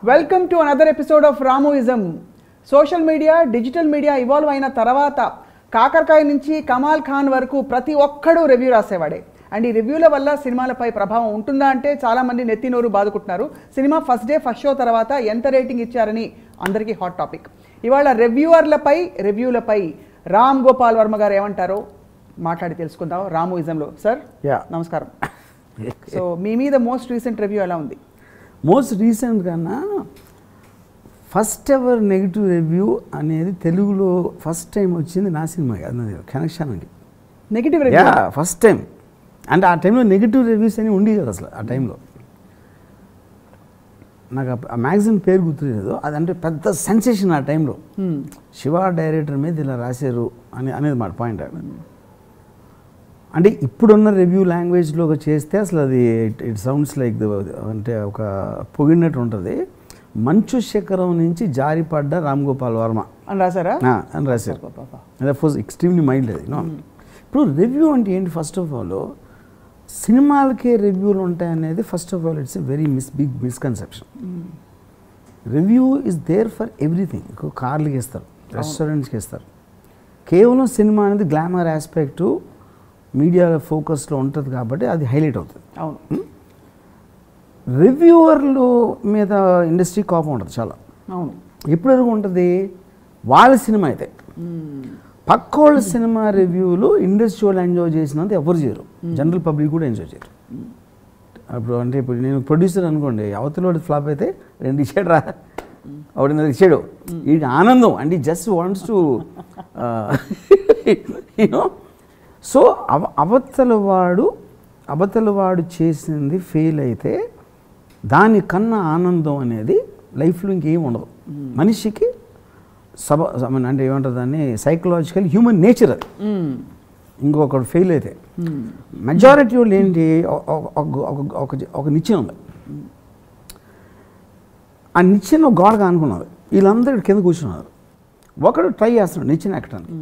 Welcome to another episode of రామోయిజం. Social media, digital media evolve అయిన తర్వాత కాకరకాయ నుంచి కమాల్ ఖాన్ వరకు ప్రతి ఒక్కడూ రివ్యూ రాసేవాడే. అండ్ ఈ రివ్యూల వల్ల సినిమాలపై ప్రభావం ఉంటుందా అంటే చాలామంది నెత్తినోరు బాదుకుంటున్నారు. Cinema first day first show తర్వాత ఎంత రేటింగ్ ఇచ్చారని అందరికీ హాట్ టాపిక్. ఇవాళ రివ్యూలపై రామ్ గోపాల్ వర్మ గారు ఏమంటారో మాట్లాడి తెలుసుకుందాం రామోయిజంలో. సార్ నమస్కారం. సో మీ మీద మోస్ట్ రీసెంట్ రివ్యూ ఎలా ఉంది? మోస్ట్ రీసెంట్ కన్నా ఫస్ట్ ఎవర్ నెగిటివ్ రివ్యూ అనేది తెలుగులో ఫస్ట్ టైం వచ్చింది నా సినిమా కనెక్షన్ అండి. Negative review first time. అంటే ఆ టైంలో నెగిటివ్ రివ్యూస్ అని ఉండి కదా అసలు. ఆ టైంలో నాకు ఆ మ్యాగజైన్ పేరు గుర్తులేదు. అదంటే పెద్ద సెన్సేషన్ ఆ టైంలో. శివ డైరెక్టర్ మీద ఇలా రాశారు అనేది మాట పాయింట్. అంటే ఇప్పుడున్న రివ్యూ లాంగ్వేజ్లో చేస్తే అసలు అది ఇట్ సౌండ్స్ లైక్ అంటే ఒక పొగిడినట్టు ఉంటుంది. మంచు శిఖరం నుంచి జారిపడ్డ రామ్ గోపాల్ వర్మ అని రాశారా? అని రాశారు. అది ఎక్స్ట్రీమ్లీ మైల్డ్ అది. ఇప్పుడు రివ్యూ అంటే ఏంటి? ఫస్ట్ ఆఫ్ ఆల్ సినిమాలకే రివ్యూలు ఉంటాయనేది first of all it's a very big misconception. Review is there for everything. కార్లకి ఇస్తారు, రెస్టారెంట్స్కి ఇస్తారు. కేవలం సినిమా అనేది గ్లామర్ ఆస్పెక్టు మీడియా ఫోకస్లో ఉంటుంది కాబట్టి అది హైలైట్ అవుతుంది. అవును. రివ్యూవర్లు మీద ఇండస్ట్రీ కోపం ఉంటుంది చాలా. అవును. ఎప్పుడు ఉంటుంది? వాళ్ళ సినిమా అయితే పక్కోళ్ళ సినిమా రివ్యూలు ఇండస్ట్రీ వాళ్ళు ఎంజాయ్ చేసినంత ఎవరు చేయరు, జనరల్ పబ్లిక్ కూడా ఎంజాయ్ చేయరు. ఇప్పుడు నేను ప్రొడ్యూసర్ అనుకోండి, అవతల ఫ్లాప్ అయితే 2 ఇచ్చాడు రా, 1.5 ఇచ్చాడు, వీడికి ఆనందం అంటే just wants to you know. So అవతల వాడు చేసింది ఫెయిల్ అయితే దానికన్నా ఆనందం అనేది లైఫ్లో ఇంకేం ఉండదు మనిషికి. అంటే ఏమంటారు దాన్ని, సైకలాజికల్ హ్యూమన్ నేచర్ అది. ఇంకొకటి ఫెయిల్ అయితే మెజారిటీ వాళ్ళు ఏంటి, ఒక నిచ్చెన ఉంది, ఆ నిచ్చెన ఒక గోడగా అనుకున్నారు. వీళ్ళందరూ కింద కూర్చున్నారు. ఒకడు ట్రై చేస్తున్నాడు నిచ్చెన ఎక్కడానికి,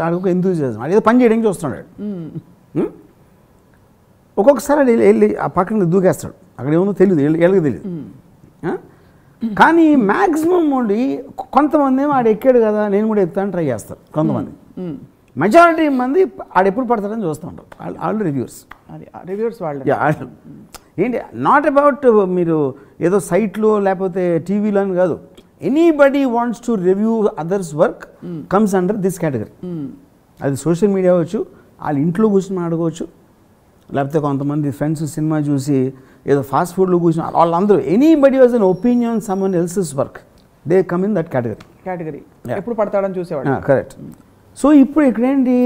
ఆడొక ఎంతూజియాజం, ఏదో పని చేయడానికి చూస్తున్నాడు. ఒక్కొక్కసారి వెళ్ళి ఆ పక్కన దూకేస్తాడు, అక్కడ ఏమో తెలియదు, వీళ్ళకి తెలియదు. కానీ మ్యాక్సిమం ఉండి కొంతమంది ఆడు ఎక్కాడు కదా నేను కూడా ఎక్కుతాను ట్రై చేస్తారు కొంతమంది. మెజారిటీ మంది ఆడెప్పుడు పడతారని చూస్తూ ఉంటారు. వాళ్ళు రివ్యూర్స్ వాళ్ళు ఏంటి, నాట్ అబౌట్ మీరు ఏదో సైట్లో లేకపోతే టీవీలో అని కాదు. Anybody wants to review others work comes under this category. అది సోషల్ మీడియా అవ్వచ్చు, వాళ్ళ ఇంట్లో కూర్చొని మాట్లాడుకోవచ్చు, లేకపోతే కొంతమంది ఫ్రెండ్స్ సినిమా చూసి ఏదో ఫాస్ట్ ఫుడ్లో కూర్చొని వాళ్ళందరూ anybody was an opinion someone else's work, they come in that category. ఎప్పుడు పడతాడని చూసేవాడు. కరెక్ట్. సో ఇప్పుడు ఇక్కడేంటి,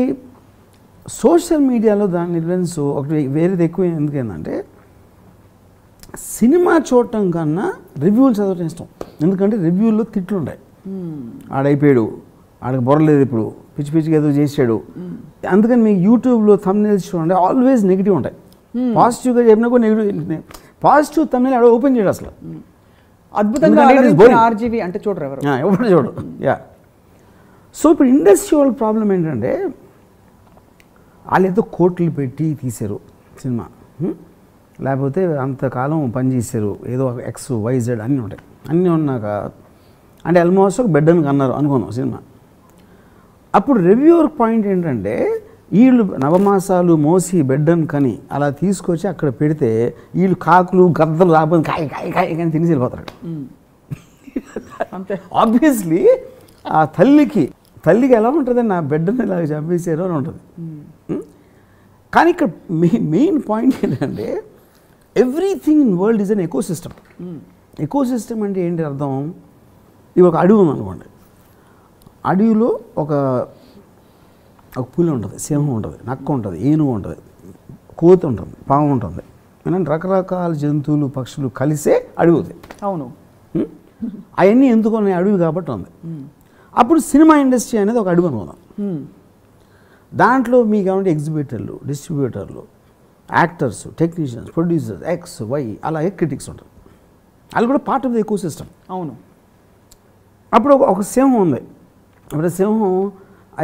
సోషల్ మీడియాలో దాని ఇన్ఫ్లుయెన్స్ ఒకటి వేరేది ఎక్కువ. ఎందుకంటే సినిమా చూడటం కన్నా రివ్యూలు చదవటం ఇష్టం. ఎందుకంటే రివ్యూల్లో తిట్లు ఉంటాయి. ఆడైపోయాడు, ఆడికి బొరలేదు, ఇప్పుడు పిచ్చి పిచ్చిగా ఏదో చేసాడు. అందుకని మీకు యూట్యూబ్లో థంబ్నెయిల్స్ చూడండి, ఆల్వేస్ నెగిటివ్ ఉంటాయి. పాజిటివ్గా చెప్పినా కూడా నెగిటివ్. పాజిటివ్ థంబ్నెయిల్ ఆడ ఓపెన్ చేయడు అసలు. అద్భుతంగా ఆర్జీవీ అంటే చూడరు ఎవరు, ఎవరు చూడు. సో ఇప్పుడు ఇండస్ట్రీ వాళ్ళ ప్రాబ్లం ఏంటంటే వాళ్ళు ఏదో కోట్లు పెట్టి తీశారు సినిమా, లేకపోతే అంతకాలం పనిచేశారు, ఏదో XYZ అన్నీ ఉంటాయి. అన్నీ ఉన్నాక అంటే ఆల్మోస్ట్ ఒక బెడ్ అని అన్నారు అనుకున్నాం సినిమా. అప్పుడు రివ్యూవర్ పాయింట్ ఏంటంటే వీళ్ళు నవమాసాలు మోసి బెడ్డను కని అలా తీసుకొచ్చి అక్కడ పెడితే వీళ్ళు కాకులు గద్దలు రాబోతుంది కాయ కానీ తినేసి వెళ్ళిపోతారు. అంతే. ఆబ్వియస్లీ ఆ తల్లికి ఎలా ఉంటుంది, నా బిడ్డను ఇలా చంపేసారు అని ఉంటుంది. కానీ ఇక్కడ మెయిన్ పాయింట్ ఏంటంటే everything in world is an ecosystem. Ecosystem అంటే ఏంటి అర్థం? ఇవి ఒక అడవి ఉందనుకోండి, అడవిలో ఒక పులి ఉంటుంది, సింహం ఉంటుంది, నక్క ఉంటుంది, ఏనుగు ఉంటుంది, కోతి ఉంటుంది, పాము ఉంటుంది, రకరకాల జంతువులు పక్షులు కలిసే అడవి అవుతాయి. అవును. అవన్నీ ఎందుకు ఉన్నాయి? అడవి కాబట్టి ఉంది. అప్పుడు సినిమా ఇండస్ట్రీ అనేది ఒక అడవి అనుకుందాం. దాంట్లో మీకు ఏమంటే ఎగ్జిబిటర్లు, డిస్ట్రిబ్యూటర్లు, యాక్టర్స్, టెక్నీషియన్స్, ప్రొడ్యూసర్స్, XY అలాగే క్రిటిక్స్ ఉంటారు. వాళ్ళు కూడా part of the eco system. అవును. అప్పుడు ఒక సింహం ఉంది. అప్పుడు సింహం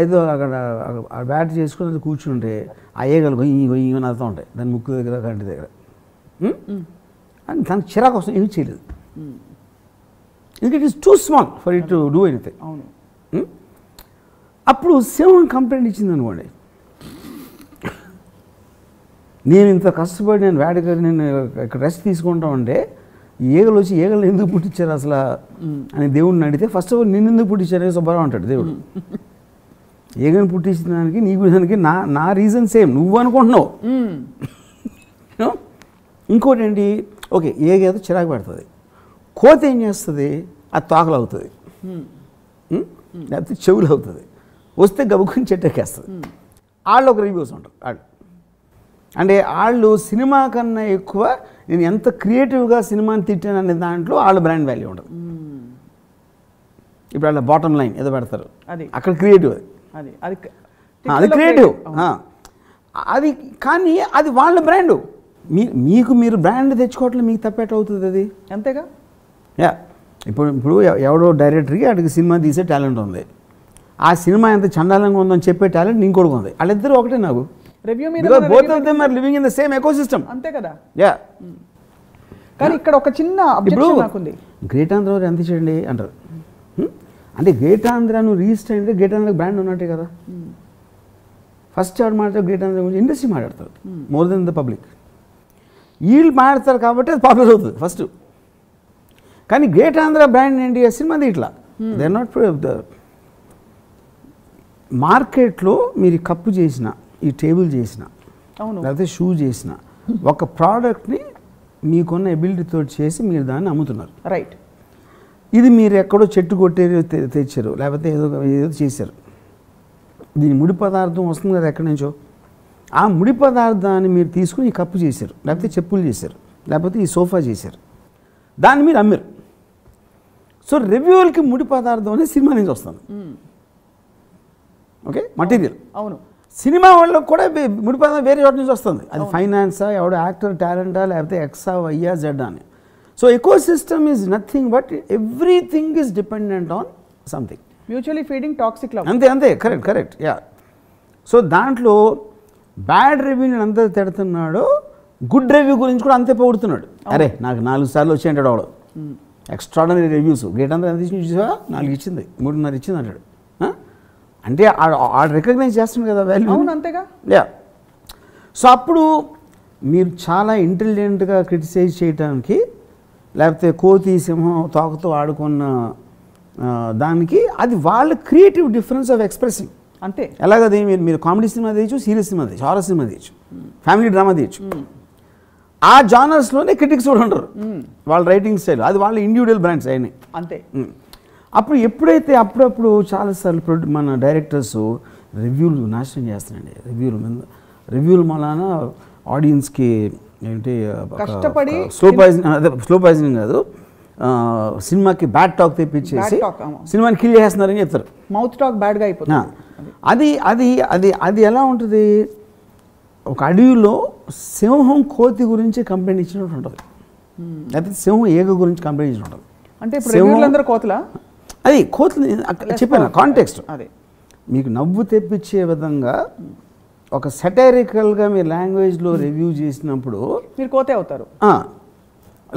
ఐదో అక్కడ బ్యాట్ చేసుకుని కూర్చుంటే ఆ ఏగలు గొయ్యి నడుతూ ఉంటాయి దాని ముక్కు దగ్గర కంటి దగ్గర. అని దానికి చిరాకు వస్తుంది, ఏమీ చేయలేదు. ఎందుకంటే it is two small for it to do anything. అవును. అప్పుడు సింహం కంప్లైంట్ ఇచ్చింది అనుకోండి, నేను ఇంత కష్టపడి నేను వేడగా నేను ఇక్కడ రెస్ట్ తీసుకుంటా ఉంటే ఈగలు వచ్చి ఈగలు ఎందుకు పుట్టించారు అసలు అని దేవుడిని అడిగితే ఫస్ట్ ఆఫ్ ఆల్ నిన్ను ఎందుకు పుట్టించారు సుబ్బారావు అంటాడు దేవుడు. ఈగను పుట్టించిన దానికి నీకు దానికి నా రీజన్ సేమ్, నువ్వు అనుకుంటున్నావు. ఇంకోటి ఏంటి, ఓకే ఈగ ఏదో చిరాకు పెడుతుంది, కోత ఏం చేస్తుంది, అది తోకలు అవుతుంది లేకపోతే చెవులు అవుతుంది, వస్తే గబుక్కుని చెట్టెక్కేస్తుంది. వాళ్ళు ఒక రివ్యూస్ ఉంటారు వాళ్ళు, అంటే వాళ్ళు సినిమా కన్నా ఎక్కువ నేను ఎంత క్రియేటివ్గా సినిమాని తిట్టాను అనే దాంట్లో వాళ్ళ బ్రాండ్ వాల్యూ ఉంటుంది. ఇప్పుడు వాళ్ళ బాటమ్ లైన్ ఏదో పెడతారు, అది అక్కడ క్రియేటివ్, అది క్రియేటివ్ అది. కానీ అది వాళ్ళ బ్రాండు. మీరు బ్రాండ్ తెచ్చుకోవట్లేదు, మీకు తప్పేట అవుతుంది అది, అంతేగా. యా ఇప్పుడు ఎవడో డైరెక్టర్కి అక్కడికి సినిమా తీసే టాలెంట్ ఉంది, ఆ సినిమా ఎంత చండాలంగా ఉందని చెప్పే టాలెంట్ ఇంకోటి ఉంది, వాళ్ళిద్దరు ఒకటే. నాకు రివ్యూ మీద both of them are living in the same ecosystem, అంతే కదా. యా. కానీ ఇక్కడ ఒక చిన్న అబ్జెక్షన్ నాకుంది, గ్రేట్ ఆంధ్ర వారు ఎంత చేయండి అంటారు. అంటే గ్రేట్ ఆంధ్రాను రిజిస్టర్ అంటే గ్రేట్ ఆంధ్ర బ్రాండ్ ఉన్నట్టే కదా. ఫస్ట్ ఎవరు మాట్లాడతారు గ్రేట్ ఆంధ్ర గురించి, ఇండస్ట్రీ మాట్లాడతారు మోర్ దెన్ ద పబ్లిక్. వీళ్ళు మాట్లాడతారు కాబట్టి అది పాపులర్ అవుతుంది ఫస్ట్. కానీ గ్రేట్ ఆంధ్ర బ్రాండ్ ఏంటి, సినిమాది ఇట్లా దే ఆర్ నాట్ మార్కెట్లో. మీరు కప్పు చేసిన, ఈ టేబుల్ చేసిన, లేకపోతే షూ చేసిన ఒక ప్రోడక్ట్ని మీకున్న ఎబిలిటీతో చేసి మీరు దాన్ని అమ్ముతున్నారు, రైట్. ఇది మీరు ఎక్కడో చెట్టు కొట్టేది తెచ్చారు, లేకపోతే ఏదో చేశారు. దీని ముడి పదార్థం వస్తుంది కదా ఎక్కడి నుంచో, ఆ ముడి పదార్థాన్ని మీరు తీసుకుని ఈ కప్పు చేశారు, లేకపోతే చెప్పులు చేశారు, లేకపోతే ఈ సోఫా చేశారు, దాన్ని మీరు అమ్మారు. సో రివ్యూలకి ముడి పదార్థం అనేది సినిమా నుంచి వస్తుంది, ఓకే, మటీరియల్. అవును. సినిమా వాళ్ళకి కూడా ముడి పదార్థం వేరే చోట నుంచి వస్తుంది, అది ఫైనాన్సా, ఎవడో యాక్టర్ టాలెంటా, లేకపోతే ఎక్సా వైయా జెడ్ అని. So eco system is nothing but everything is dependent on something. Mutually feeding toxic love. అంతే కరెక్ట్ యా. సో దాంట్లో బ్యాడ్ రివ్యూని అంతా తిడుతున్నాడు, గుడ్ రివ్యూ గురించి కూడా అంతే పొగుడుతున్నాడు. అరే నాకు 4 సార్లు వచ్చి అంటాడు వాడు, ఎక్స్ట్రాడనరీ రివ్యూస్. గ్రేట్ అంతా ఎంత ఇచ్చింది చూసావా, 4 ఇచ్చింది, 3.5 ఇచ్చింది అంటాడు. అంటే ఆడు రికగ్నైజ్ చేస్తుంది కదా వాల్యూ, అంతేగా. యా. సో అప్పుడు మీరు చాలా ఇంటెలిజెంట్గా క్రిటిసైజ్ చేయడానికి, లేకపోతే కోతి సింహం తోకతో ఆడుకున్న దానికి, అది వాళ్ళ క్రియేటివ్ డిఫరెన్స్ ఆఫ్ ఎక్స్ప్రెసింగ్, అంతే. ఎలాగది మీరు కామెడీ సినిమా తీయచ్చు, సీరియస్ సినిమా తీయచ్చు, హారర్ సినిమా తీయచ్చు, ఫ్యామిలీ డ్రామా తీయచ్చు. ఆ జానర్స్లోనే క్రిటిక్స్ కూడా ఉంటారు, వాళ్ళ రైటింగ్ స్టైల్, అది వాళ్ళ ఇండివిజువల్ బ్రాండ్స్ అయినాయి, అంతే. అప్పుడు ఎప్పుడైతే అప్పుడప్పుడు చాలాసార్లు మన డైరెక్టర్స్ రివ్యూలు నాశనం చేస్తారండి. రివ్యూలు మళ్ళా ఆడియన్స్కి ఏంటి కష్టపడి స్లో పాయిజనింగ్ కాదు, సినిమాకి బ్యాడ్ టాక్ తెప్పించేసి సినిమాని కిల్ చేస్తున్నారని చెప్తారు. మౌత్ టాక్ బ్యాడ్గా అయిపోతుంది. అది అది అది అది ఎలా ఉంటుంది, ఒక అడవిలో సింహం కోతి గురించి కంప్లైంట్ ఇచ్చినట్టు ఉంటుంది, అయితే సింహం ఏగ గురించి కంప్లైంట్ ఇచ్చినట్టు ఉంటుంది. అంటే ఇప్పుడు రివ్యూలందరూ కోతులా, అది కోతులు చెప్పాను కాంటెక్స్ట్. అదే మీకు నవ్వు తెప్పించే విధంగా ఒక సెటైరికల్గా మీరు లాంగ్వేజ్లో రివ్యూ చేసినప్పుడు మీరు కోతే అవుతారు,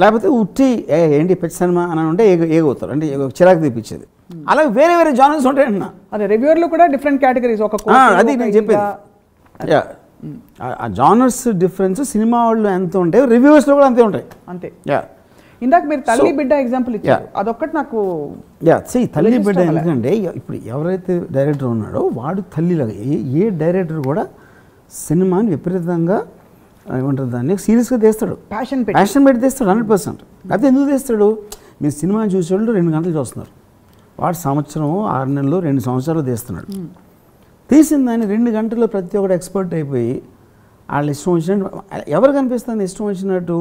లేకపోతే ఉట్టి ఏంటి పెద్ద సినిమా అని అంటే ఏగవుతారు, అంటే చిరాకు తెప్పించేది. అలాగే వేరే వేరే జానర్స్ ఉంటాయంటున్నా. అదే రివ్యూర్లు కూడా డిఫరెంట్ కేటగిరీస్, ఒక అది నేను చెప్పేది. ఆ జానర్స్ డిఫరెన్స్ సినిమా వాళ్ళు ఎంత ఉంటాయి, రివ్యూస్లో కూడా అంతే ఉంటాయి, అంతే. ఇందాక మీరు తల్లి బిడ్డ ఎగ్జాంపుల్ ఇచ్చారు, అదొక్కటి నాకు తల్లి బిడ్డ. ఎందుకంటే ఇప్పుడు ఎవరైతే డైరెక్టర్ ఉన్నాడో వాడు తల్లిలాగా, ఏ డైరెక్టర్ కూడా సినిమాని విపరీతంగా ఏమంటారు దాన్ని సీరియస్గా తీస్తాడు, ప్యాషన్ పెట్టి తీస్తాడు 100%. అయితే ఎందుకు తీస్తాడు, మీరు సినిమాని చూసేవాళ్ళు 2 గంటలు చూస్తున్నారు, వాడు సంవత్సరం 6 నెలలు 2 సంవత్సరాలు తీస్తున్నాడు. తీసిన దాన్ని 2 గంటల్లో ప్రతి ఒక్కటి ఎక్స్పర్ట్ అయిపోయి వాళ్ళు ఇష్టం వచ్చినట్టు, ఎవరు కనిపిస్తుంది ఇష్టం వచ్చినట్టు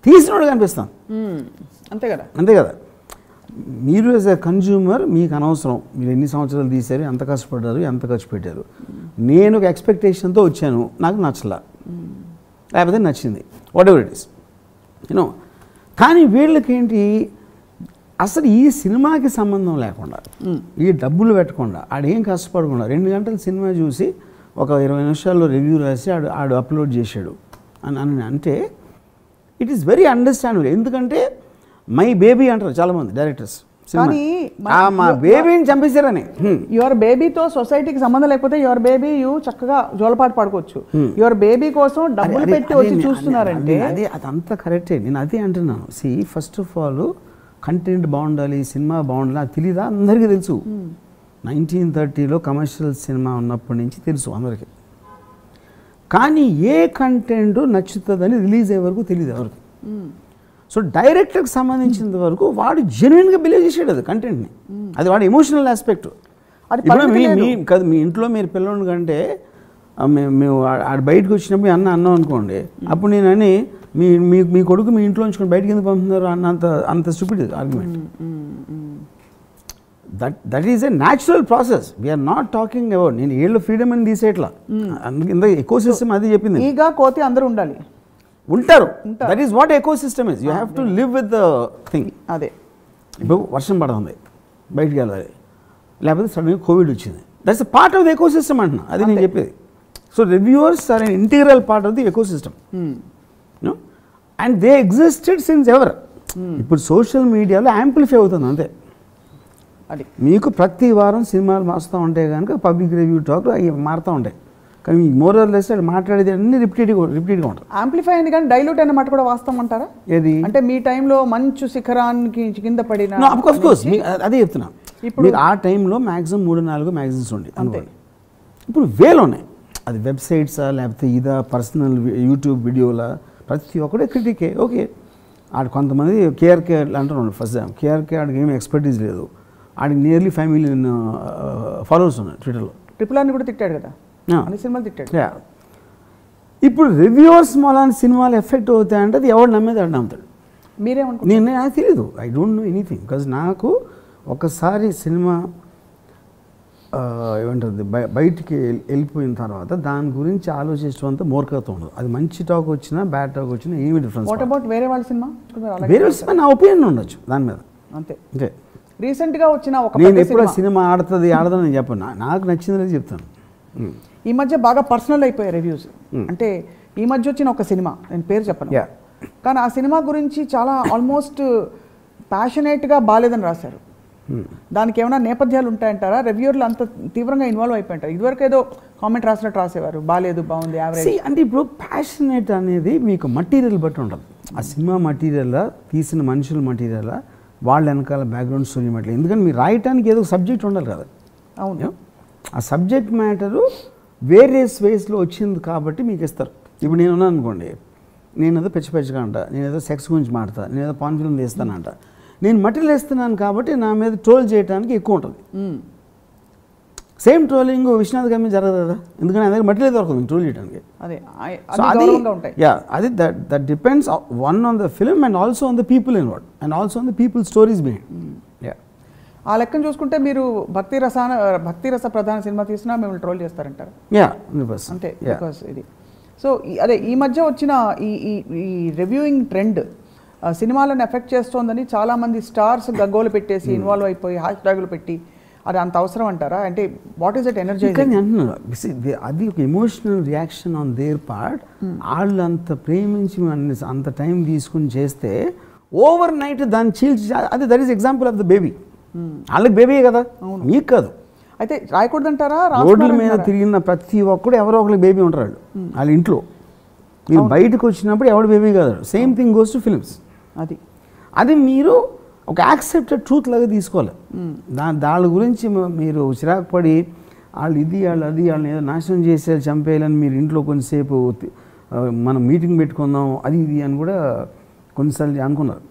తీసినోడు కనిపిస్తాను, అంతే కదా. మీరు యాజ్ ఎ కన్జ్యూమర్ మీకు అనవసరం మీరు ఎన్ని సంవత్సరాలు తీశారు, ఎంత కష్టపడ్డారు, ఎంత ఖర్చు పెట్టారు. నేను ఒక ఎక్స్పెక్టేషన్తో వచ్చాను, నాకు నచ్చలా, లేకపోతే నచ్చింది, what ever it is you know. కానీ వీళ్ళకేంటి అసలు ఈ సినిమాకి సంబంధం లేకుండా, ఈ డబ్బులు పెట్టకుండా, ఆడేం కష్టపడకుండా 2 గంటలు సినిమా చూసి ఒక 20 నిమిషాల్లో రివ్యూ రాసి ఆడు అప్లోడ్ చేశాడు అని అంటే ఇట్ ఈస్ వెరీ అండర్స్టాండబుల్. ఎందుకంటే మై బేబీ అంటారు చాలామంది డైరెక్టర్స్. కానీ మా బేబీని చంపేశారని. యువర్ బేబీతో సొసైటీకి సంబంధం లేకపోతే యువర్ బేబీ చక్కగా జోలపాటు పాడుకోవచ్చు. యువర్ బేబీ కోసం డబ్బులు పెట్టి వచ్చి చూస్తున్నారంటే అదంతా కరెక్టే. నేను అదే అంటున్నాను. See first of all content బాగుండాలి, సినిమా బాగుండాలి, అది తెలీదా? అందరికీ తెలుసు. 1930లో కమర్షియల్ సినిమా ఉన్నప్పటి నుంచి తెలుసు అందరికీ. కానీ ఏ కంటెంట్ నచ్చుతుందని రిలీజ్ అయ్యే వరకు తెలియదు ఎవరికి. సో డైరెక్టర్కి సంబంధించినంత వరకు వాడు జెన్యున్గా బిలీవ్ చేసాడు అది కంటెంట్ని. అది వాడు ఎమోషనల్ ఆస్పెక్ట్. కాదు, మీ ఇంట్లో మీరు పిల్లలు కంటే మేము ఆడ బయటకు వచ్చినప్పుడు అన్నం అనుకోండి, అప్పుడు నేను అని మీ కొడుకు మీ ఇంట్లో ఉంచుకొని బయటకు ఎందుకు పంపుతున్నారు అంత stupid argument. That is a natural process. We're not talking about నేను ఏళ్ళు ఫ్రీడమ్ అని తీసేట్లా. అందుకే ఎకో సిస్టమ్ అది చెప్పింది. ఈగా కోతి అందరూ ఉండాలి, ఉంటారు. That is what eco system is. You have to live with the thing. అదే ఇప్పుడు వర్షం పడుతుంది, బయటికి వెళ్ళాలి, లేకపోతే సడన్గా కోవిడ్ వచ్చింది. That's a part of the ecosystem అంటున్నా. అది నేను చెప్పేది. So reviewers are an integral part of the ecosystem. And they existed since ever. ఇప్పుడు సోషల్ మీడియాలో యాంప్లిఫై అవుతుంది అంతే. అది మీకు ప్రతి వారం సినిమాలు మారుస్తూ ఉంటే కనుక పబ్లిక్ రివ్యూ టాక్ అవి మారుతూ ఉంటాయి. కానీ మోరల్ లెస్ మాట్లాడేది అన్ని రిపీట్గా ఉంటుంది. యాంప్లిఫై అయింది కానీ డైల్యూట్ అయిన మాట కూడా వాస్తవం అంటారా? ఏది అంటే మీ టైంలో మంచు శిఖరానికి కింద పడిన కోర్స్ అదే చెప్తున్నా. ఇప్పుడు ఆ టైంలో మ్యాక్సిమం 3-4 మ్యాగజైన్స్ ఉండి అంతే. ఇప్పుడు వేలు ఉన్నాయి. అది వెబ్సైట్సా లేకపోతే ఇదా పర్సనల్ యూట్యూబ్ వీడియోలా ప్రతి ఒక్కడే క్రిటికే. ఓకే, ఆడు కొంతమంది కేఆర్కే అంటున్నాడు. ఫస్ట్ కేఆర్కే ఆడికి ఏమి ఎక్స్పర్టీస్ లేదు. ఆడికి నియర్లీ 5 million ఫాలోవర్స్ ఉన్నాయి ట్విట్టర్లో. ట్రిపుల్ ఆర్ని కూడా తిట్టాడు కదా, అన్ని సినిమాలు తిట్టాడు. ఇప్పుడు రివ్యూవర్స్ మూలాన సినిమాలు ఎఫెక్ట్ అవుతాయంటే అది ఎవరు నమ్మేది ఆడు నమ్ముతాడు. మీరేమనుకుంటున్నారు? నాకు తెలియదు. I don't know anything. Because నాకు ఒకసారి సినిమా ఏమంటుంది బయటికి వెళ్ళిపోయిన తర్వాత దాని గురించి ఆలోచించడం అంతా మూర్ఖత ఉండదు. అది మంచి టాక్ వచ్చినా బ్యాడ్ టాక్ వచ్చినా ఏమి డిఫరెన్స్. వాట్ అబౌట్ వేరే వాళ్ళ సినిమా? వేరే సినిమా నా ఒపీనియన్ ఉండొచ్చు దాని మీద అంతే. ఓకే, రీసెంట్గా వచ్చిన ఒక నేను ఎప్పుడు సినిమా ఆడుతుంది ఆడదని నేను చెప్పను. నాకు నచ్చిందని చెప్తాను. ఈ మధ్య బాగా పర్సనల్ అయిపోయాయి రివ్యూస్. అంటే ఈ మధ్య వచ్చిన ఒక సినిమా, నేను పేరు చెప్పను, కానీ ఆ సినిమా గురించి చాలా ఆల్మోస్ట్ ప్యాషనేట్గా బాలేదని రాశారు. దానికి ఏమైనా నేపథ్యాలు ఉంటాయంటారా? రివ్యూర్లు అంత తీవ్రంగా ఇన్వాల్వ్ అయిపోయింటారు. ఇదివరకు ఏదో కామెంట్ రాసినట్టు రాసేవారు, బాలేదు, బాగుంది, యావరేజ్. అంటే ఇప్పుడు ప్యాషనేట్ అనేది మీకు మటీరియల్ బట్టి ఉంటుంది. ఆ సినిమా మటీరియల్, తీసిన మనుషుల మటీరియల్, వాళ్ళ వెనకాల బ్యాక్గ్రౌండ్ స్టోరీ మ్యాటర్. ఎందుకంటే మీరు రాయటానికి ఏదో సబ్జెక్ట్ ఉండాలి కదా. అవును, ఆ సబ్జెక్ట్ మ్యాటరు వేరియస్ వేస్లో వచ్చింది కాబట్టి మీకు ఇస్తారు. ఇప్పుడు నేను ఉన్నాను అనుకోండి, నేను ఏదో పెచ్చగా అంట, నేను ఏదో సెక్స్ గురించి మాడతా, నేను ఏదో పాన్ ఫిల్మ్ తీస్తానంట. నేను మటీరియల్ వేస్తున్నాను కాబట్టి నా మీద ట్రోల్ చేయడానికి ఎక్కువ ఉంటుంది. సేమ్ ట్రోలింగ్ విశ్వనాథ్ గారి మీద జరగదు కదా, ఎందుకంటే నా దగ్గర మటీరియల్ దొరకదు ట్రోల్ చేయడానికి. అది that depends one on the film and also on the people involved and also on the people stories behind. ఆ లెక్కను చూసుకుంటే మీరు భక్తి రస ప్రధాన సినిమా తీసినా మిమ్మల్ని ట్రోల్ చేస్తారంటారు. అంతే, బికాస్ ఇది. సో అదే ఈ మధ్య వచ్చిన ఈ రివ్యూయింగ్ ట్రెండ్ సినిమాలను ఎఫెక్ట్ చేస్తోందని చాలామంది స్టార్స్ గగ్గోలు పెట్టేసి ఇన్వాల్వ్ అయిపోయి హ్యాష్ ట్యాగులు పెట్టి, అది అంత అవసరం అంటారా? అంటే వాట్ ఈస్ ఇట్ ఎనర్జీ అంటున్నారు. అది ఒక emotional reaction on their part. వాళ్ళు అంత ప్రేమించి అంత టైం తీసుకుని చేస్తే ఓవర్ నైట్ దాన్ని చీల్చి, అది that is example of the baby. వాళ్ళకి బేబీ కదా, మీకు కాదు. అయితే రాయకూడదంటారా? రోడ్ల మీద తిరిగిన ప్రతి ఒక్కడు ఎవరో ఒకరికి బేబీ ఉంటారు వాళ్ళ ఇంట్లో. మీరు బయటకు వచ్చినప్పుడు ఎవడు బేబీ కాదు. Same thing goes to films. అది మీరు ఒక యాక్సెప్టెడ్ ట్రూత్ లాగా తీసుకోవాలి. దాని గురించి మీరు చిరాకు పడి వాళ్ళు ఇది వాళ్ళు అది వాళ్ళని ఏదో నాశనం చేసేయాలి, చంపేయాలని మీరు ఇంట్లో కొంచెంసేపు మనం మీటింగ్ పెట్టుకుందాం అది ఇది అని కూడా కొన్నిసార్లు అనుకున్నారు.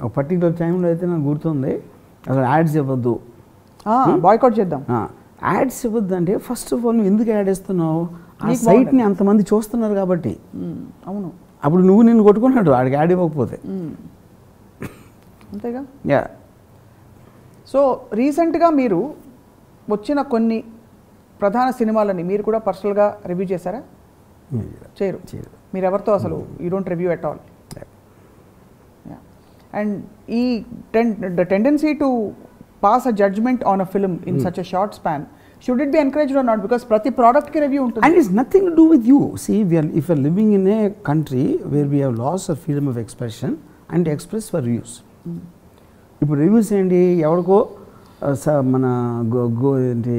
ఒక పర్టికులర్ టైంలో అయితే నాకు గుర్తుంది, అసలు యాడ్స్ ఇవ్వద్దు, బాయ్కాట్ చేద్దాం, యాడ్స్ ఇవ్వద్దు. అంటే ఫస్ట్ ఆఫ్ ఆల్ నువ్వు ఎందుకు యాడ్ ఇస్తున్నావు? ఆ సైట్ని అంతమంది చూస్తున్నారు కాబట్టి. అవును, అప్పుడు నువ్వు నిన్ను కొట్టుకున్నాడు వాడికి యాడ్ ఇవ్వకపోతే. అంతేగా. సో రీసెంట్గా మీరు వచ్చిన కొన్ని ప్రధాన సినిమాలని మీరు కూడా పర్సనల్గా రివ్యూ చేశారా? చేయరు. మీరు ఎవరితో అసలు you don't review at all. And ఈ tendency to pass a judgement on a film in such a short span, should it be encouraged or not? Because ప్రతి product ki review ఉంటుంది. And it's nothing to do with you. See, if we are living in a country where we have lost our freedom of expression and express for views. ఇప్పుడు reviews ఏంటి, ఎవరికో మన ఏంటి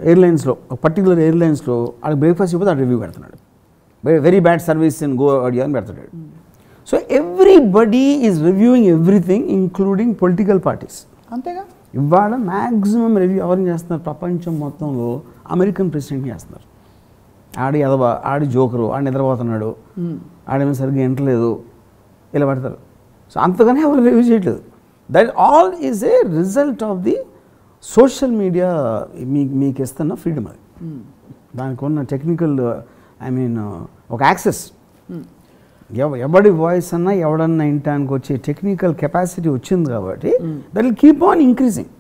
ఎయిర్లైన్స్లో particular ఎయిర్లైన్స్లో ఆడికి breakfast ఇవ్వదు, ఆడు review పెడుతున్నాడు. Very bad service in go audio అని పెడుతున్నాడు. So everybody is reviewing everything including political parties. అంతేగా ఇవాళ మ్యాక్సిమం రివ్యూ ఎవరిని చేస్తున్నారు, ప్రపంచం మొత్తంలో అమెరికన్ ప్రెసిడెంట్ని చేస్తున్నారు. ఆడి జోకరు, ఆడు నిద్రపోతున్నాడు, ఆడేమో సరిగ్గా ఎంటలేదు, ఇలా పడతారు. సో అంతగానే ఎవరు రివ్యూ చేయట్లేదు. That all is a result of the social media మీకు ఇస్తున్న ఫ్రీడమ్. అది దానికి ఉన్న టెక్నికల్ ఒక యాక్సెస్, ఎవడి వాయిస్ అన్నా ఎవడన్నా వినటానికి వచ్చే టెక్నికల్ కెపాసిటీ వచ్చింది కాబట్టి that will keep on increasing.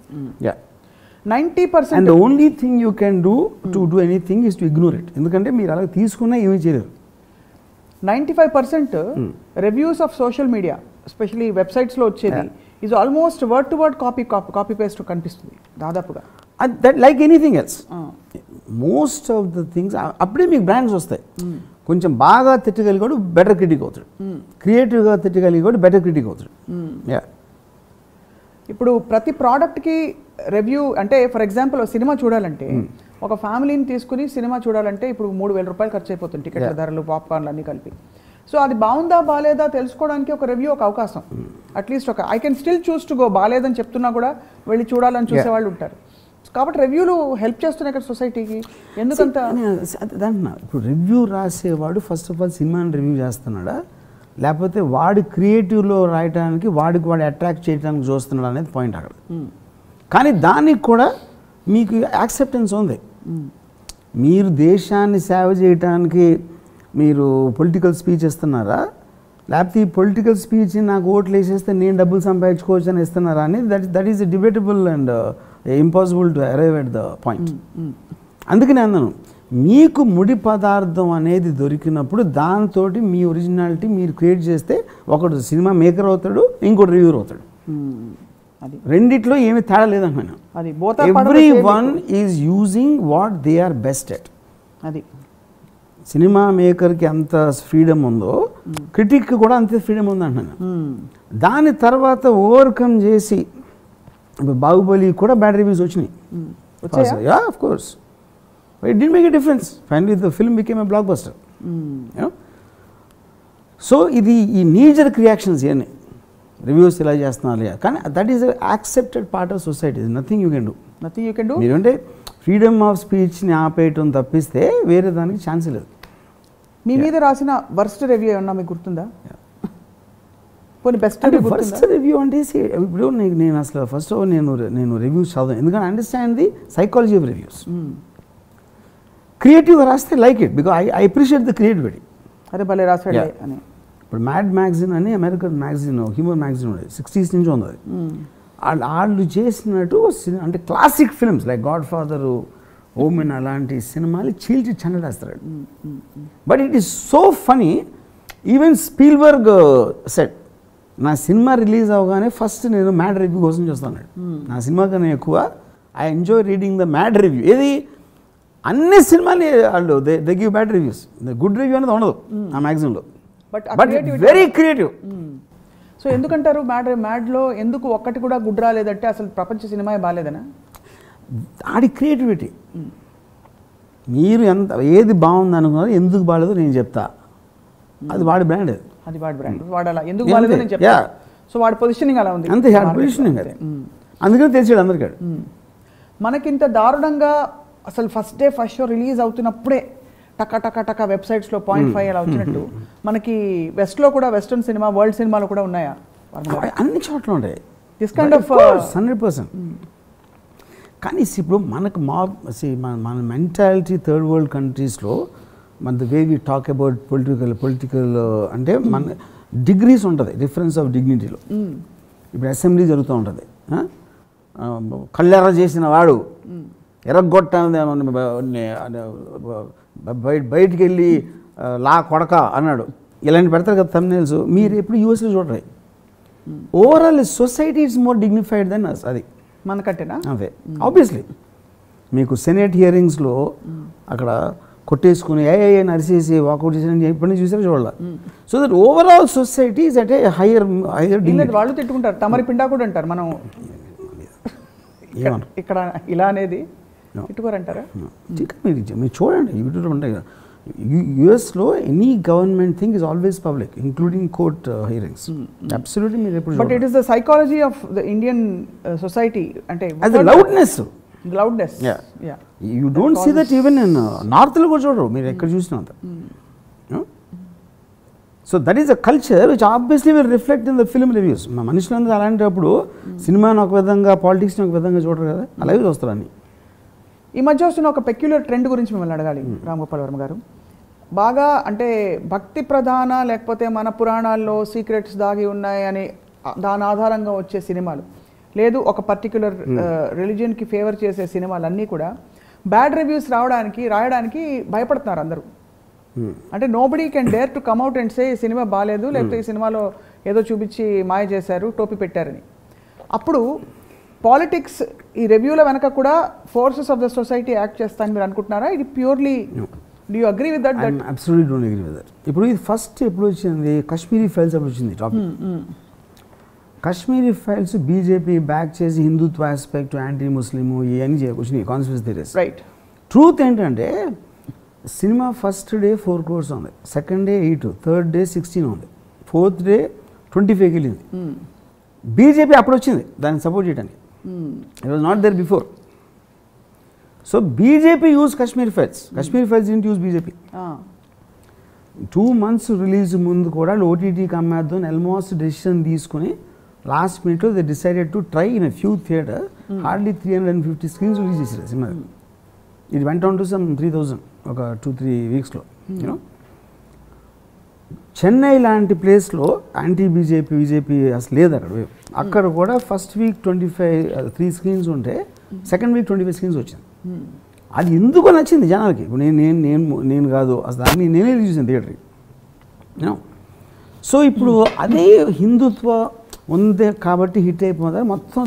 90% and the only thing you can do to do anything is to ignore it. ఎందుకంటే మీరు అలా తీసుకున్నా ఏమీ చేయలేరు. 95% reviews of social media especially వెబ్సైట్స్లో వచ్చేది is almost word to word copy paste కనిపిస్తుంది దాదాపుగా. That like anything else. Most of the things అప్పుడే మీకు బ్రాండ్స్ వస్తాయి. కొంచెం బాగా తిట్టగలిగాడు బెటర్ క్రిటిక్ అవుతాడు, క్రియేటివ్గా తిట్టగలిగాడు బెటర్ క్రిటిక్ అవుతాడు. ఇప్పుడు ప్రతి ప్రోడక్ట్కి రివ్యూ అంటే ఫర్ ఎగ్జాంపుల్ సినిమా చూడాలంటే ఒక ఫ్యామిలీని తీసుకుని సినిమా చూడాలంటే ఇప్పుడు 3,000 రూపాయలు ఖర్చు అయిపోతుంది, టికెట్ల ధరలు, పాప్కార్న్లు అన్నీ కలిపి. సో అది బాగుందా బాగాలేదా తెలుసుకోవడానికి ఒక రివ్యూ ఒక అవకాశం. అట్లీస్ట్ ఒక I can still choose to go, బాగాలేదని చెప్తున్నా కూడా వెళ్ళి చూడాలని చూసేవాళ్ళు ఉంటారు. కాబట్టి రివ్యూలు హెల్ప్ చేస్తున్నాయి ఇక్కడ సొసైటీకి. ఎందుకంత దాంట్లో ఇప్పుడు రివ్యూ రాసేవాడు ఫస్ట్ ఆఫ్ ఆల్ సినిమాని రివ్యూ చేస్తున్నాడా, లేకపోతే వాడు క్రియేటివ్లో రాయడానికి వాడు అట్రాక్ట్ చేయడానికి చూస్తున్నాడు అనేది పాయింట్ అక్కడ. కానీ దానికి కూడా మీకు యాక్సెప్టెన్స్ ఉంది. మీరు దేశాన్ని సేవ చేయడానికి మీరు పొలిటికల్ స్పీచ్ ఇస్తున్నారా, లేకపోతే ఈ పొలిటికల్ స్పీచ్ నాకు ఓట్లు వేసేస్తే నేను డబ్బులు సంపాదించుకోవచ్చు అని ఇస్తున్నారా అనేది that is debatable and impossible to arrive at the point. అందుకని అన్నాను, మీకు ముడి పదార్థం అనేది దొరికినప్పుడు దాంతో మీ ఒరిజినాలిటీ మీరు క్రియేట్ చేస్తే ఒకడు సినిమా మేకర్ అవుతాడు, ఇంకోటి రివ్యూర్ అవుతాడు. రెండిట్లో ఏమి తేడా లేదన్నాను. Everyone is using what they are best at. అది సినిమా మేకర్కి అంత ఫ్రీడమ్ ఉందో క్రిటిక్ కూడా అంతే ఫ్రీడమ్ ఉంది అంటున్నాను. దాని తర్వాత ఓవర్కమ్ చేసి ఇప్పుడు బాహుబలి కూడా బ్యాడ్ రివ్యూస్ వచ్చినాయి. Yeah of course, it did make a difference. Finally the film became a block buster. So ఇది ఈ నీజర్క్ రియాక్షన్స్ ఇవన్నీ రివ్యూస్ ఇలా చేస్తున్నారు. కానీ that is accepted part of society. Nothing you can do. మీరంటే freedom of స్పీచ్ని ఆపేయటం తప్పిస్తే వేరే దానికి ఛాన్స్ లేదు. మీ మీద రాసిన వర్స్ట్ రివ్యూ ఏమన్నా మీకు గుర్తుందా? బెస్ట్ రివ్యూ అంటే ఇప్పుడు నేను అసలు ఫస్ట్ నేను రివ్యూస్ చదవను, ఎందుకంటే understand the psychology of reviews. క్రియేటివ్గా రాస్తే like it because I appreciate the creativity. అరే భలే రాసాడు అని. ఇప్పుడు మ్యాడ్ మ్యాగజైన్ అని అమెరికన్ మ్యాగజైన్, హ్యూమర్ మ్యాగజైన్ ఉండేది, 60s నుంచి ఉంది. వాళ్ళు చేసినట్టు అంటే classic films like Godfather, Omen అలాంటి సినిమాలు చీల్చి చెండేస్తాడు. But it is so funny. Even Spielberg said, నా సినిమా రిలీజ్ అవగానే ఫస్ట్ నేను మ్యాడ్ రివ్యూ కోసం చూస్తాను. నా సినిమా కన్నా ఎక్కువ I enjoy reading the Mad review. ఏది అన్ని సినిమాలు వాళ్ళు they give bad reviews, good review అనేది ఉండదు ఆ మ్యాగజైన్లో. But very creative. సో ఎందుకంటారు మ్యాడ్లో ఎందుకు ఒక్కటి కూడా గుడ్ రాలేదంటే అసలు ప్రపంచ సినిమా బాగాలేదనా? ఆడి క్రియేటివిటీ. మీరు ఏది బాగుంది అనుకున్నారు, ఎందుకు బాగాలేదో నేను చెప్తా, అది వాడి బ్రాండ్. అది వాడి బ్రాండ్, వాడు అలా ఎందుకు బాగాలేదో నేను చెప్తా. సో వాడి పొజిషనింగ్ అలా ఉంది, అంతే. పొజిషనింగ్ అదే, అందుకని తెలిసాడు అందరికీ. మనకింత దారుణంగా అసలు first day first show release అవుతున్నప్పుడే టకా టకా టకా వెబ్సైట్స్లో 0.5 అలా వచ్చినట్టు మనకి వెస్ట్లో కూడా వెస్టర్న్ సినిమా, వరల్డ్ సినిమాలో కూడా ఉన్నాయా? అన్ని చోట్ల ఉంటాయి దిస్ కైండ్ ఆఫ్ 100%. కానీ ఇప్పుడు మనకు మన మెంటాలిటీ థర్డ్ వరల్డ్ కంట్రీస్లో మన the way we talk about political అంటే మన డిగ్రీస్ ఉంటుంది, డిఫరెన్స్ ఆఫ్ డిగ్నిటీలో. ఇప్పుడు అసెంబ్లీ జరుగుతూ ఉంటుంది, కళ్ళెర్ర చేసిన వాడు ఎర్రగొట్ట బయటికి వెళ్ళి లా కొడక అన్నాడు, ఇలాంటి పెడతారు కదా thumbnails. మీరు ఎప్పుడు యూఎస్లో చూడరు. Overall society it's more dignified than us. అది మనకంటేనా? అదే ఆబ్వియస్లీ. మీకు సెనేట్ హియరింగ్స్లో అక్కడ కొట్టేసుకుని ఏ నరిసేసి వాకౌట్ చేసి ఎప్పటి చూసారో చూడాలి. So that overall society is at a hire వాళ్ళు తిట్టుకుంటారు, తమరి పిండా కూడా అంటారు. మనం ఇక్కడ ఇలా అనేది తిట్టుకోరంటారా? మీరు చూడండి, యూట్యూబ్లో ఉంటాయి. యుఎస్లో any government thing is always public, including court hearings. Absolutely మీరు ఎప్పుడు. But it is the psychology of the Indian society, అంటే loudness. Yeah. You don't see that even in north lo చూడరు మీరు ఎక్కడ చూసినా అంత. So that is a culture which obviously will reflect in the film reviews. మా మనుషులందరూ అలాంటప్పుడు సినిమాని ఒక విధంగా, పాలిటిక్స్ని ఒక విధంగా చూడరు కదా, అలాగే చూస్తారు అన్ని. ఈ మధ్య వస్తున్న ఒక పెక్యులర్ ట్రెండ్ గురించి మిమ్మల్ని అడగాలి రామ్ గోపాల్ వర్మ గారు. బాగా అంటే భక్తి ప్రధాన, లేకపోతే మన పురాణాల్లో సీక్రెట్స్ దాగి ఉన్నాయి అని దాని ఆధారంగా వచ్చే సినిమాలు, లేదు ఒక పర్టిక్యులర్ రిలీజియన్కి ఫేవర్ చేసే సినిమాలు అన్నీ కూడా బ్యాడ్ రివ్యూస్ రాయడానికి భయపడుతున్నారు అందరూ. అంటే nobody can dare to come out and say ఈ సినిమా బాగాలేదు, లేకపోతే ఈ సినిమాలో ఏదో చూపించి మాయ చేశారు, టోపీ పెట్టారని. అప్పుడు పాలిటిక్స్ ఈ రివ్యూల వెనక కూడా forces of the society act చేస్తారని మీరు అనుకుంటున్నారా? ఇది purely do you agree with that? Absolutely don't agree with that. ఇప్పుడు ఇది ఫస్ట్ ఎప్పుడు వచ్చింది? కాశ్మీరీ ఫైల్స్ అప్పుడు వచ్చింది topic. Kashmiri files BJP back చేసి హిందుత్వ ఆస్పెక్ట్, యాంటీ ముస్లిం ఇవన్నీ వచ్చినాయి, కాన్స్పిరసీ థియరీస్. రైట్. ట్రూత్ ఏంటంటే సినిమా ఫస్ట్ డే 4 crores ఉంది, సెకండ్ డే 8, థర్డ్ డే 16 ఉంది, ఫోర్త్ డే 25 వెళ్ళింది. బీజేపీ అప్పుడు వచ్చింది దాన్ని సపోర్ట్ చేయడానికి. It was not there before. So BJP use Kashmir Files, Kashmir Files didn't use BJP. 2 months release ముందు కూడా ఓటీటీకి అమ్మేద్దాం ఆల్మోస్ట్ డెసిషన్ తీసుకుని లాస్ట్ మినిట్లో they decided to try in a few theatre. Hardly 350 screens release చేశారు సినిమా. It went on to some 3000 ఒక 2-3 weeksలో. You know Chennai లాంటి ప్లేస్లో యాంటీ బీజేపీ అసలు లేదు అక్కడ. అక్కడ కూడా ఫస్ట్ వీక్ 3 screens ఉంటే సెకండ్ వీక్ 25 screens వచ్చింది. అది ఎందుకు నచ్చింది జనాలకి. ఇప్పుడు నేను కాదు అసలు దాన్ని నేనే చూసాను థియేటర్కి. యూనో సో ఇప్పుడు అదే హిందుత్వ ఉంది కాబట్టి హిట్ అయిపోతుంది మొత్తం.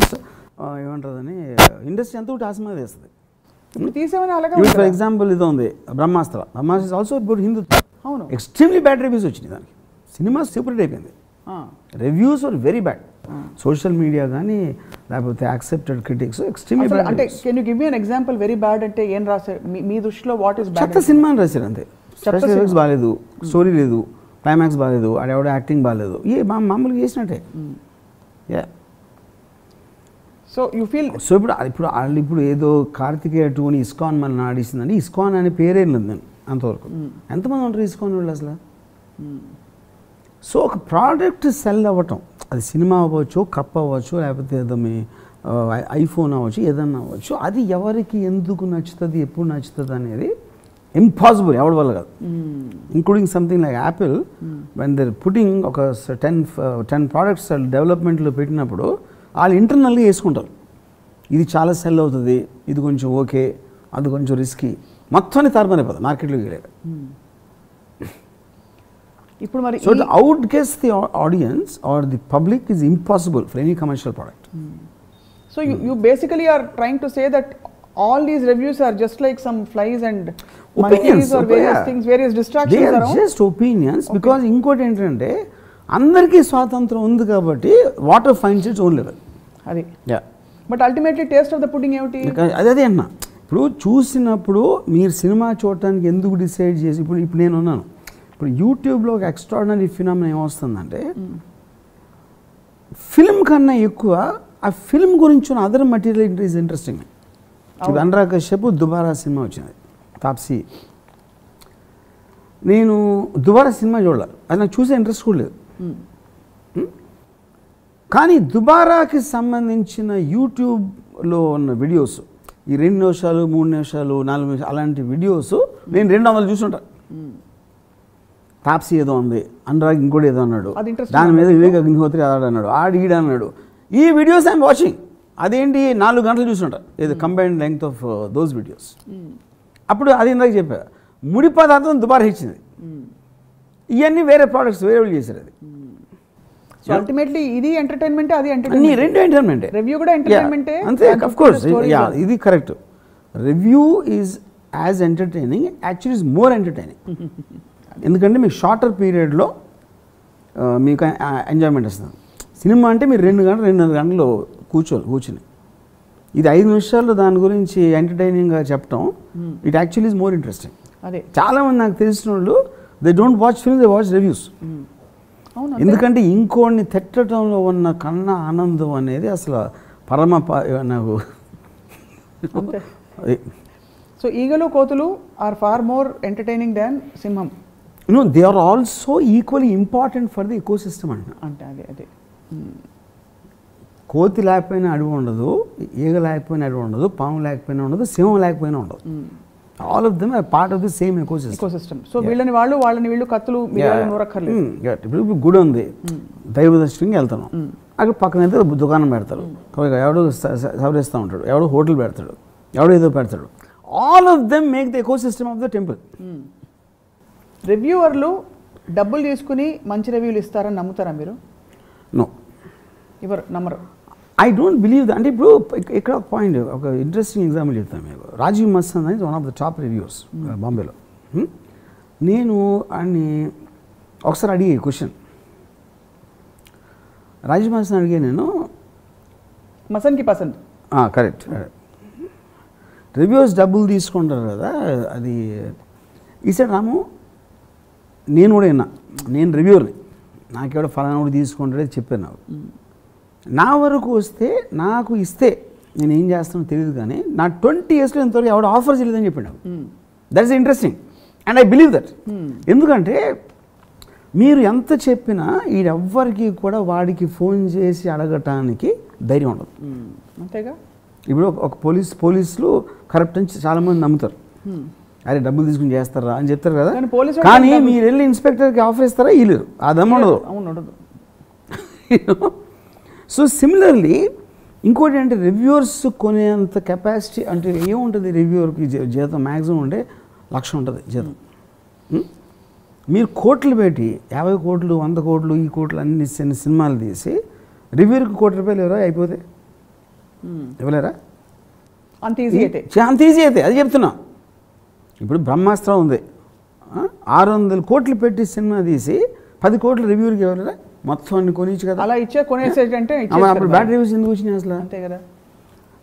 ఏమంటుందని ఇండస్ట్రీ అంతా ఒకటి ఆసమా వేస్తుంది. ఫర్ ఎగ్జాంపుల్ ఇది ఉంది Brahmastra. Brahmastra is also about Hindutva. Extremely bad reviews వచ్చినాయి దానికి. సినిమా సూపర్ అయిపోయింది. Reviews are very bad. Social media కానీ లేకపోతే యాక్సెప్టెడ్ క్రిటిక్స్ ఎక్స్ట్రీమ్లీ బ్యాడ్. అంటే can you give me an example very bad అంటే ఏం రాశారు మీ దృష్టిలో? What is bad? చెత్త సినిమా అని రాశారు అంతే. స్పెషల్ ఎఫెక్ట్స్ బాగాలేదు, స్టోరీ లేదు, క్లైమాక్స్ బాగాలేదు, ఆడెవడో యాక్టింగ్ బాగాలేదు, మామూలుగా చేసినట్టే. సో యూ ఫీల్ సో ఇప్పుడు ఏదో కార్తికేయ 2 అని ఇస్కాన్ మన ఆడిస్తుందండి. ఇస్కాన్ అనే పేరే లేదు అంతవరకు. ఎంతమంది ఉంటారు ఇస్కాన్ వాళ్ళు అసలు? సో ఒక ప్రోడక్ట్ సెల్ అవ్వటం, అది సినిమా అవ్వచ్చు, కప్ అవ్వచ్చు, లేకపోతే ఏదో మీ ఐఫోన్ అవ్వచ్చు, ఏదన్నా అవ్వచ్చు, అది ఎవరికి ఎందుకు నచ్చుతుంది, ఎప్పుడు నచ్చుతుంది అనేది ఇంపాసిబుల్, ఎవరి వల్ల కాదు. Including something like Apple, when they're putting ఒక 10 products డెవలప్మెంట్లో పెట్టినప్పుడు వాళ్ళు ఇంటర్నల్గా వేసుకుంటారు. ఇది చాలా సెల్ అవుతుంది, ఇది కొంచెం ఓకే, అది కొంచెం రిస్కీ, మొత్తాన్ని తారుమారైపోతుంది మార్కెట్లోకి వెళ్ళాక. ఇప్పుడు మరి so to out guess the audience are the public is impossible for any commercial product. So you basically are trying to say that all these reviews are just like some flies and opinions or various things, various distractions around. They are just opinions. Okay. Because ఇంకోటి ఏంటంటే అందరికీ స్వాతంత్రం ఉంది కాబట్టి water finds its own level. అది but ultimately taste of the pudding ఏమిటి? అదే అన్నా. ఇప్పుడు చూసినప్పుడు మీరు సినిమా చూడటానికి ఎందుకు డిసైడ్ చేసి ఇప్పుడు నేను ఉన్నాను. ఇప్పుడు యూట్యూబ్లో ఒక ఎక్స్ట్రాడినరీ ఫినామినా ఏమొస్తుందంటే ఫిల్మ్ కన్నా ఎక్కువ ఆ ఫిల్మ్ గురించి ఉన్న అదర్ మెటీరియల్ ఈజ్ ఇంట్రెస్టింగ్. ఇప్పుడు అనురాగ్ కశ్యప్ దుబారా సినిమా వచ్చింది, తాప్సీ. నేను దుబారా సినిమా చూడాలి, అది నాకు చూసే ఇంట్రెస్ట్ కూడా లేదు. కానీ దుబారాకి సంబంధించిన యూట్యూబ్లో ఉన్న వీడియోస్, ఈ 2 నిమిషాలు 3 నిమిషాలు 4 నిమిషాలు అలాంటి వీడియోస్ నేను 200 చూసుంటా. తాప్సీ ఏదో ఉంది, అనురాగ్ ఇంకోటి ఏదో అన్నాడు, దాని మీద వివేక్ అగ్నిహోత్రి అన్నాడు, ఈడన్నాడు. ఈ వీడియోస్ ఐఎమ్ వాచింగ్. అదేంటి 4 గంటలు చూసుంటా, ఏదో combined length of those videos. అప్పుడు అది ఇందాక చెప్పా, ముడి పదార్థం దుబారా ఇచ్చింది. ఇవన్నీ వేరే ప్రోడక్ట్స్ వేరే వాళ్ళు చేశారు. అది సో అల్టిమేట్లీ ఇది ఎంటర్టైన్మెంట్, అది అన్ని రెండు ఎంటర్టైన్మెంటే. రివ్యూ కూడా ఎంటర్టైన్మెంటే అంతే. ఆఫ్ కోర్స్ ఇది correct. Review is as entertaining actually is more entertaining. ఎందుకంటే మీకు షార్టర్ పీరియడ్లో మీకు ఎంజాయ్మెంట్ వస్తుంది. సినిమా అంటే మీరు 2-2.5 గంటలు కూర్చుని ఇది 5 నిమిషాల్లో దాని గురించి ఎంటర్టైనింగ్గా చెప్పడం it actually is more interesting. అదే చాలామంది నాకు తెలిసిన వాళ్ళు they don't watch film, they watch reviews. ఎందుకంటే ఇంకోడిని తిట్టడంలో ఉన్న కన్నా ఆనందం అనేది అసలు నాకు సో ఈగలు కోతులు are far more entertaining than సింహం. They are also equally important for the ecosystem అంటే అదే కోతి లేకపోయినా అడవి ఉండదు, ఈగ లేకపోయినా అడవి ఉండదు, పాము లేకపోయినా ఉండదు, సింహం లేకపోయినా ఉండదు. All of them are part of the same ecosystem. So వీళ్ళని వీళ్ళు కత్తులు నూరక్కర్లేదు. ఇప్పుడు గుడి ఉంది, దైవ దర్శనంకి వెళ్తున్నాం, అక్కడ పక్కన అయితే దుకాణం పెడతారు, ఎవడో సవరిస్తూ ఉంటాడు, ఎవడో హోటల్ పెడతాడు, ఎవడో ఏదో పెడతాడు. All of them make the ecosystem of the temple. రివ్యూవర్లు డబ్బులు తీసుకుని మంచి రివ్యూలు ఇస్తారని నమ్ముతారా మీరు? నో, ఎవరు నమ్మరు. I don't believe that. అంటే ఇప్పుడు ఇక్కడ ఒక పాయింట్, ఒక ఇంట్రెస్టింగ్ ఎగ్జాంపుల్ చెప్తాను మీకు. రాజీవ్ మస్తాన్ అనేది one of the top reviews బాంబేలో. నేను అన్ని ఒకసారి అడిగే క్వశ్చన్, రాజీవ్ మస్తాన్ అడిగే నేను, మసన్కి పసంద్ కరెక్ట్, రివ్యూస్ డబ్బులు తీసుకుంటారు కదా, అది ఈసారి రాము నేను కూడా విన్నా, నేను రివ్యూర్ని, నాకెవడో ఫలానా కూడా తీసుకుంటాడే చెప్పాను. నా వరకు వస్తే నాకు ఇస్తే నేను ఏం చేస్తానో తెలియదు, కానీ నా 20 yearsలో ఇంతవరకు ఎవడో ఆఫర్ చేయలేదని చెప్పాడు. That is interesting and I believe that. ఎందుకంటే మీరు ఎంత చెప్పినా ఈడెవ్వరికి కూడా వాడికి ఫోన్ చేసి అడగటానికి ధైర్యం ఉండదు. అంతేగా. ఇప్పుడు ఒక పోలీసులు కరప్ట్ అని చాలామంది నమ్ముతారు, అరే డబ్బులు తీసుకుని చేస్తారా అని చెప్తారు కదా, కానీ మీరు వెళ్ళి ఇన్స్పెక్టర్కి ఆఫర్ ఇస్తారా? వీళ్ళు అదమ్మ ఉండదు. సో సిమిలర్లీ ఇంకోటి అంటే రివ్యూవర్స్ కొనేంత కెపాసిటీ అంటే ఏముంటుంది రివ్యూవర్కి జీతం మ్యాక్సిమం ఉంటే 1,00,000 ఉంటుంది జీతం. మీరు కోట్లు పెట్టి 50 కోట్లు 100 కోట్లు ఈ కోట్లు అన్ని సినిమాలు తీసి రివ్యూర్కి ₹1,00,000 ఎవరో అయిపోతే ఇవ్వలేరా? అంత ఈజీ అయితే అది చెప్తున్నా. ఇప్పుడు బ్రహ్మాస్త్రం ఉంది, 600 కోట్లు పెట్టి సినిమా తీసి 10 కోట్లు రివ్యూర్కి ఇవ్వలేరా? మొత్తం అన్ని కొనిచ్చు కదా, అలా ఇచ్చే కొనేసేటంటే అప్పుడు బ్యాడ్ రివ్యూస్ ఎందుకు వచ్చినాయి అసలు? అంతే కదా.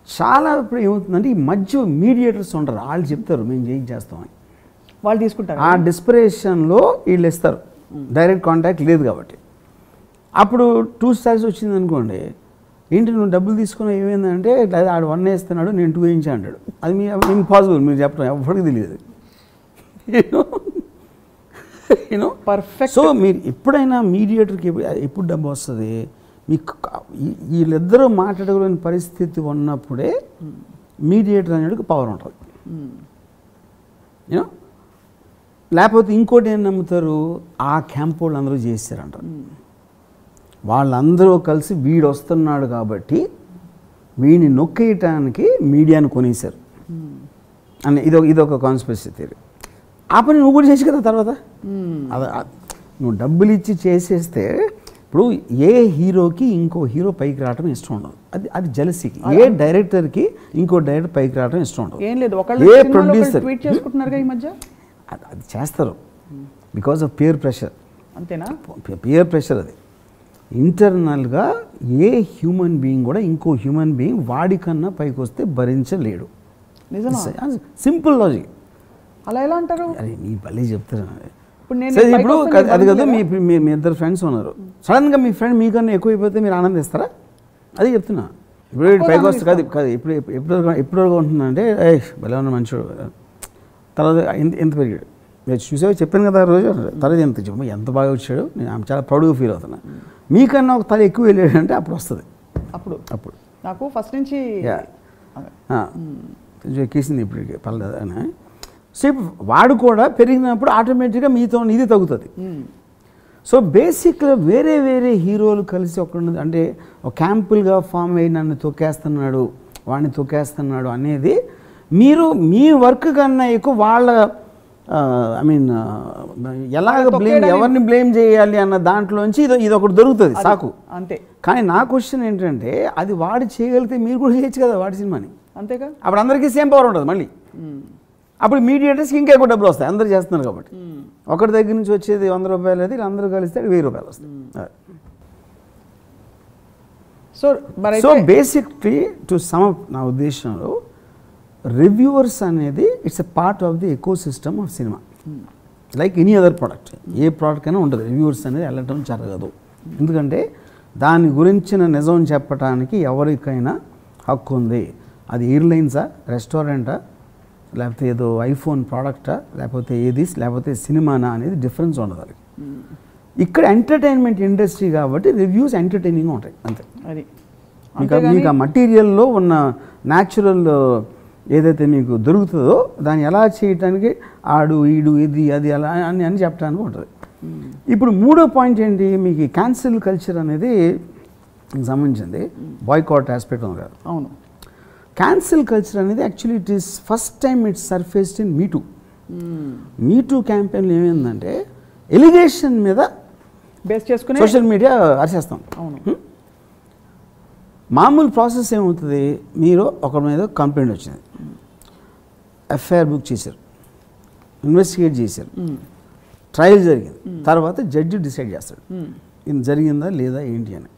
చాలా ఇప్పుడు ఏమవుతుందంటే ఈ మధ్య మీడియేటర్స్ ఉంటారు, వాళ్ళు చెప్తారు మేము చేస్తామని, వాళ్ళు తీసుకుంటారు. ఆ డిస్పరేషన్లో వీళ్ళు ఇస్తారు, డైరెక్ట్ కాంటాక్ట్ లేదు కాబట్టి. అప్పుడు 2 stars వచ్చింది అనుకోండి, ఏంటి నువ్వు డబ్బులు తీసుకుని ఏమైందంటే ఆడు 1 వేస్తున్నాడు నేను 2 వేయించా అంటాడు. అది మీ ఇంపాసిబుల్, మీరు చెప్పడం ఎవరికి తెలియదు. పర్ఫెక్ట్. సో మీరు ఎప్పుడైనా మీడియేటర్కి ఎప్పుడు డబ్బు వస్తుంది, మీకు వీళ్ళిద్దరూ మాట్లాడగలిగిన పరిస్థితి ఉన్నప్పుడే మీడియేటర్ అనేటికి పవర్ ఉంటుంది. యూనో, లేకపోతే ఇంకోటి ఏం నమ్ముతారు, ఆ క్యాంప్ వాళ్ళు అందరూ చేస్తారంటారు. వాళ్ళందరూ కలిసి వీడు వస్తున్నాడు కాబట్టి వీడిని నొక్కేయటానికి మీడియాను కొనేశారు అని ఇదొక కాన్స్పిరసీ థియరీ. ఆ పని నువ్వు కూడా చేసి కదా తర్వాత. నువ్వు డబ్బులు ఇచ్చి చేసేస్తే ఇప్పుడు ఏ హీరోకి ఇంకో హీరో పైకి రావడం ఇష్టం ఉండదు, అది జెలసీకి. ఏ డైరెక్టర్కి ఇంకో డైరెక్టర్ పైకి రావడం ఇష్టం ఉండదు. ఏ ప్రొడ్యూసర్ అది చేస్తారు బికాజ్ ఆఫ్ పియర్ ప్రెషర్. అంతేనా? Peer pressure. అది ఇంటర్నల్గా ఏ హ్యూమన్ బీయింగ్ కూడా ఇంకో హ్యూమన్ బీయింగ్ వాడికన్నా పైకి వస్తే భరించలేడు. Simple logic. అలా ఎలా అంటారు? అరే మీ భలే చెప్తారు. ఇప్పుడు అది కదా, మీ ఇద్దరు ఫ్రెండ్స్ ఉన్నారు, సడన్గా మీ ఫ్రెండ్ మీకన్నా ఎక్కువైపోతే మీరు ఆనందిస్తారా? అది చెప్తున్నా. ఇప్పుడు పైకి వస్తే కాదు ఎప్పుడు ఉంటుందా అంటే భలే ఉన్న మంచోడు, తర్వాత ఎంత పెరిగాడు మీరు చూసేవి చెప్పాను కదా రోజు, తర్వాత ఎంత బాగా వచ్చాడు, నేను చాలా ప్రౌడ్గా ఫీల్ అవుతున్నా. మీకన్నా ఒక తల ఎక్కువ వెళ్ళాడంటే అప్పుడు వస్తుంది. అప్పుడు నాకు ఫస్ట్ నుంచి ఎక్కేసింది ఇప్పుడు పర్లేదు అని. సో ఇప్పుడు వాడు కూడా పెరిగినప్పుడు ఆటోమేటిక్గా మీతో ఇది తగ్గుతుంది. సో బేసిక్గా వేరే వేరే హీరోలు కలిసి ఒకటి అంటే ఒక క్యాంపుల్గా ఫామ్ అయ్యి నన్ను తొక్కేస్తున్నాడు వాడిని తొక్కేస్తున్నాడు అనేది మీరు మీ వర్క్ కన్నా ఎక్కువ వాళ్ళ ఐ మీన్ ఎలాగ ఎవరిని బ్లేమ్ చేయాలి అన్న దాంట్లోంచి ఇది ఒకటి దొరుకుతుంది సాకు. అంతే. కానీ నా క్వశ్చన్ ఏంటంటే అది వాడు చేయగలిగితే మీరు కూడా చేయొచ్చు కదా వాడి సినిమాని. అంతేగా. అప్పుడు అందరికీ సేమ్ పవర్ ఉంటుంది మళ్ళీ. అప్పుడు మీడియేటర్స్కి ఇంకా ఎక్కువ డబ్బులు వస్తాయి, అందరూ చేస్తున్నారు కాబట్టి. ఒకటి దగ్గర నుంచి వచ్చేది 100 రూపాయలు, అది అందరూ కలిస్తే 1000 రూపాయలు వస్తాయి. So basically to sum up నా ఉద్దేశంలో రివ్యూవర్స్ అనేది it's a part of the ecosystem of cinema, like any other product. A product అయినా ఉంటుంది, రివ్యూవర్స్ అనేది వెళ్ళటం జరగదు. ఎందుకంటే దాని గురించిన నిజం చెప్పడానికి ఎవరికైనా హక్కు ఉంది. అది ఎయిర్లైన్సా, రెస్టారెంటా, లేకపోతే ఏదో ఐఫోన్ ప్రోడక్టా, లేకపోతే ఏది, లేకపోతే సినిమానా అనేది డిఫరెన్స్ ఉండదు అది. ఇక్కడ ఎంటర్టైన్మెంట్ ఇండస్ట్రీ కాబట్టి రివ్యూస్ ఎంటర్టైనింగ్గా ఉంటాయి అంతే. అది మీకు ఆ మటీరియల్లో ఉన్న న్యాచురల్ ఏదైతే మీకు దొరుకుతుందో దాన్ని ఎలా చేయటానికి ఆడు ఈడు ఇది అది అలా అని చెప్పడానికి ఉంటుంది. ఇప్పుడు మూడో పాయింట్ ఏంటి, మీకు క్యాన్సిల్ కల్చర్ అనేది సంబంధించింది, బాయ్కాట్ ఆస్పెక్ట్ ఉంది కదా. అవును, క్యాన్సిల్ కల్చర్ అనేది actually it is first time it's surfaced in MeToo. MeToo క్యాంపెయిన్లో ఏమైందంటే ఎలిగేషన్ మీద బేస్ చేసుకుని సోషల్ మీడియా అరిచేస్తాం. అవును, మామూలు ప్రాసెస్ ఏమవుతుంది, మీరు ఒకరి మీద కంప్లైంట్ వచ్చింది, ఎఫ్ఐఆర్ బుక్ చేశారు, ఇన్వెస్టిగేట్ చేశారు, ట్రయల్ జరిగింది, తర్వాత జడ్జి డిసైడ్ చేస్తాడు ఇది జరిగిందా లేదా ఏంటి అని.